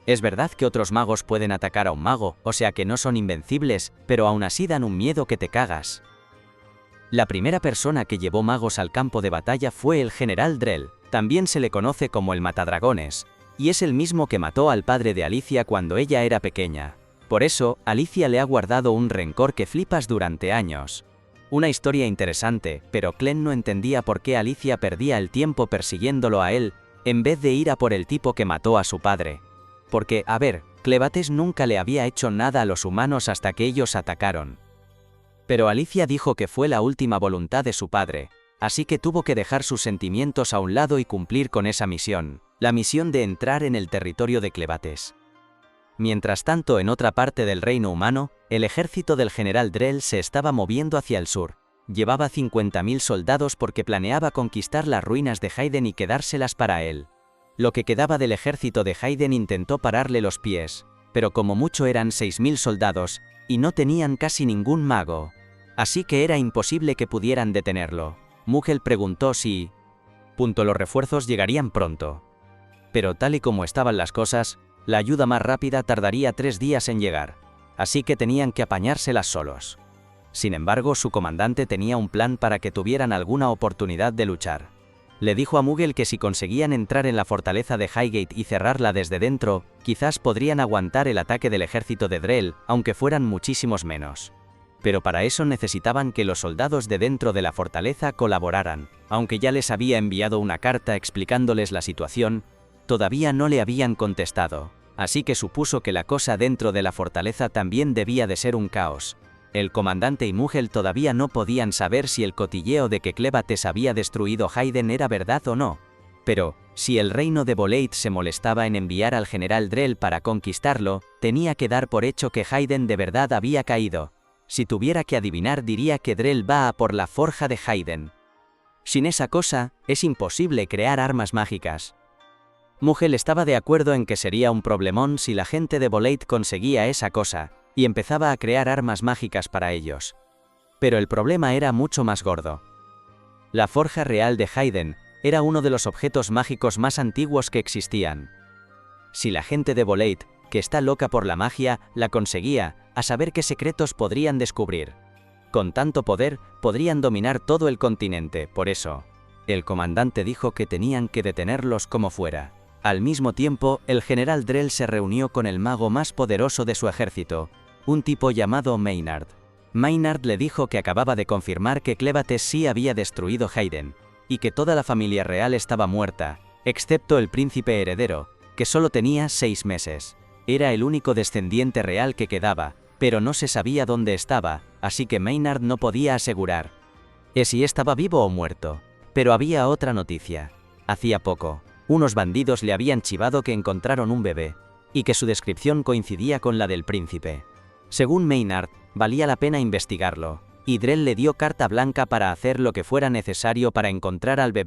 Es verdad que otros magos pueden atacar a un mago, o sea que no son invencibles, pero aún así dan un miedo que te cagas. La primera persona que llevó magos al campo de batalla fue el general Drell, también se le conoce como el Matadragones, y es el mismo que mató al padre de Alicia cuando ella era pequeña. Por eso, Alicia le ha guardado un rencor que flipas durante años. Una historia interesante, pero Clem no entendía por qué Alicia perdía el tiempo persiguiéndolo a él, en vez de ir a por el tipo que mató a su padre. Porque, a ver, Clevates nunca le había hecho nada a los humanos hasta que ellos atacaron. Pero Alicia dijo que fue la última voluntad de su padre, así que tuvo que dejar sus sentimientos a un lado y cumplir con esa misión, la misión de entrar en el territorio de Clevates. Mientras tanto, en otra parte del reino humano, el ejército del general Drell se estaba moviendo hacia el sur. Llevaba 50.000 soldados porque planeaba conquistar las ruinas de Hayden y quedárselas para él. Lo que quedaba del ejército de Hayden intentó pararle los pies, pero como mucho eran 6.000 soldados, y no tenían casi ningún mago. Así que era imposible que pudieran detenerlo. Mughel preguntó si... los refuerzos llegarían pronto. Pero tal y como estaban las cosas, la ayuda más rápida tardaría 3 días en llegar, así que tenían que apañárselas solos. Sin embargo, su comandante tenía un plan para que tuvieran alguna oportunidad de luchar. Le dijo a Mughel que si conseguían entrar en la fortaleza de Highgate y cerrarla desde dentro, quizás podrían aguantar el ataque del ejército de Drell, aunque fueran muchísimos menos. Pero para eso necesitaban que los soldados de dentro de la fortaleza colaboraran. Aunque ya les había enviado una carta explicándoles la situación, todavía no le habían contestado, así que supuso que la cosa dentro de la fortaleza también debía de ser un caos. El comandante y Mughel todavía no podían saber si el cotilleo de que Clevates había destruido Hayden era verdad o no. Pero, si el reino de Bolade se molestaba en enviar al general Drell para conquistarlo, tenía que dar por hecho que Hayden de verdad había caído. Si tuviera que adivinar, diría que Drell va a por la forja de Hayden. Sin esa cosa, es imposible crear armas mágicas. Mughel estaba de acuerdo en que sería un problemón si la gente de Bolade conseguía esa cosa, y empezaba a crear armas mágicas para ellos. Pero el problema era mucho más gordo. La forja real de Hayden era uno de los objetos mágicos más antiguos que existían. Si la gente de Bolade, que está loca por la magia, la conseguía, a saber qué secretos podrían descubrir. Con tanto poder, podrían dominar todo el continente, por eso. El comandante dijo que tenían que detenerlos como fuera. Al mismo tiempo, el general Drell se reunió con el mago más poderoso de su ejército, un tipo llamado Maynard. Maynard le dijo que acababa de confirmar que Clevates sí había destruido Hayden, y que toda la familia real estaba muerta, excepto el príncipe heredero, que solo tenía 6 meses. Era el único descendiente real que quedaba, pero no se sabía dónde estaba, así que Maynard no podía asegurar si estaba vivo o muerto. Pero había otra noticia. Hacía poco, unos bandidos le habían chivado que encontraron un bebé, y que su descripción coincidía con la del príncipe. Según Maynard, valía la pena investigarlo, y Drell le dio carta blanca para hacer lo que fuera necesario para encontrar al bebé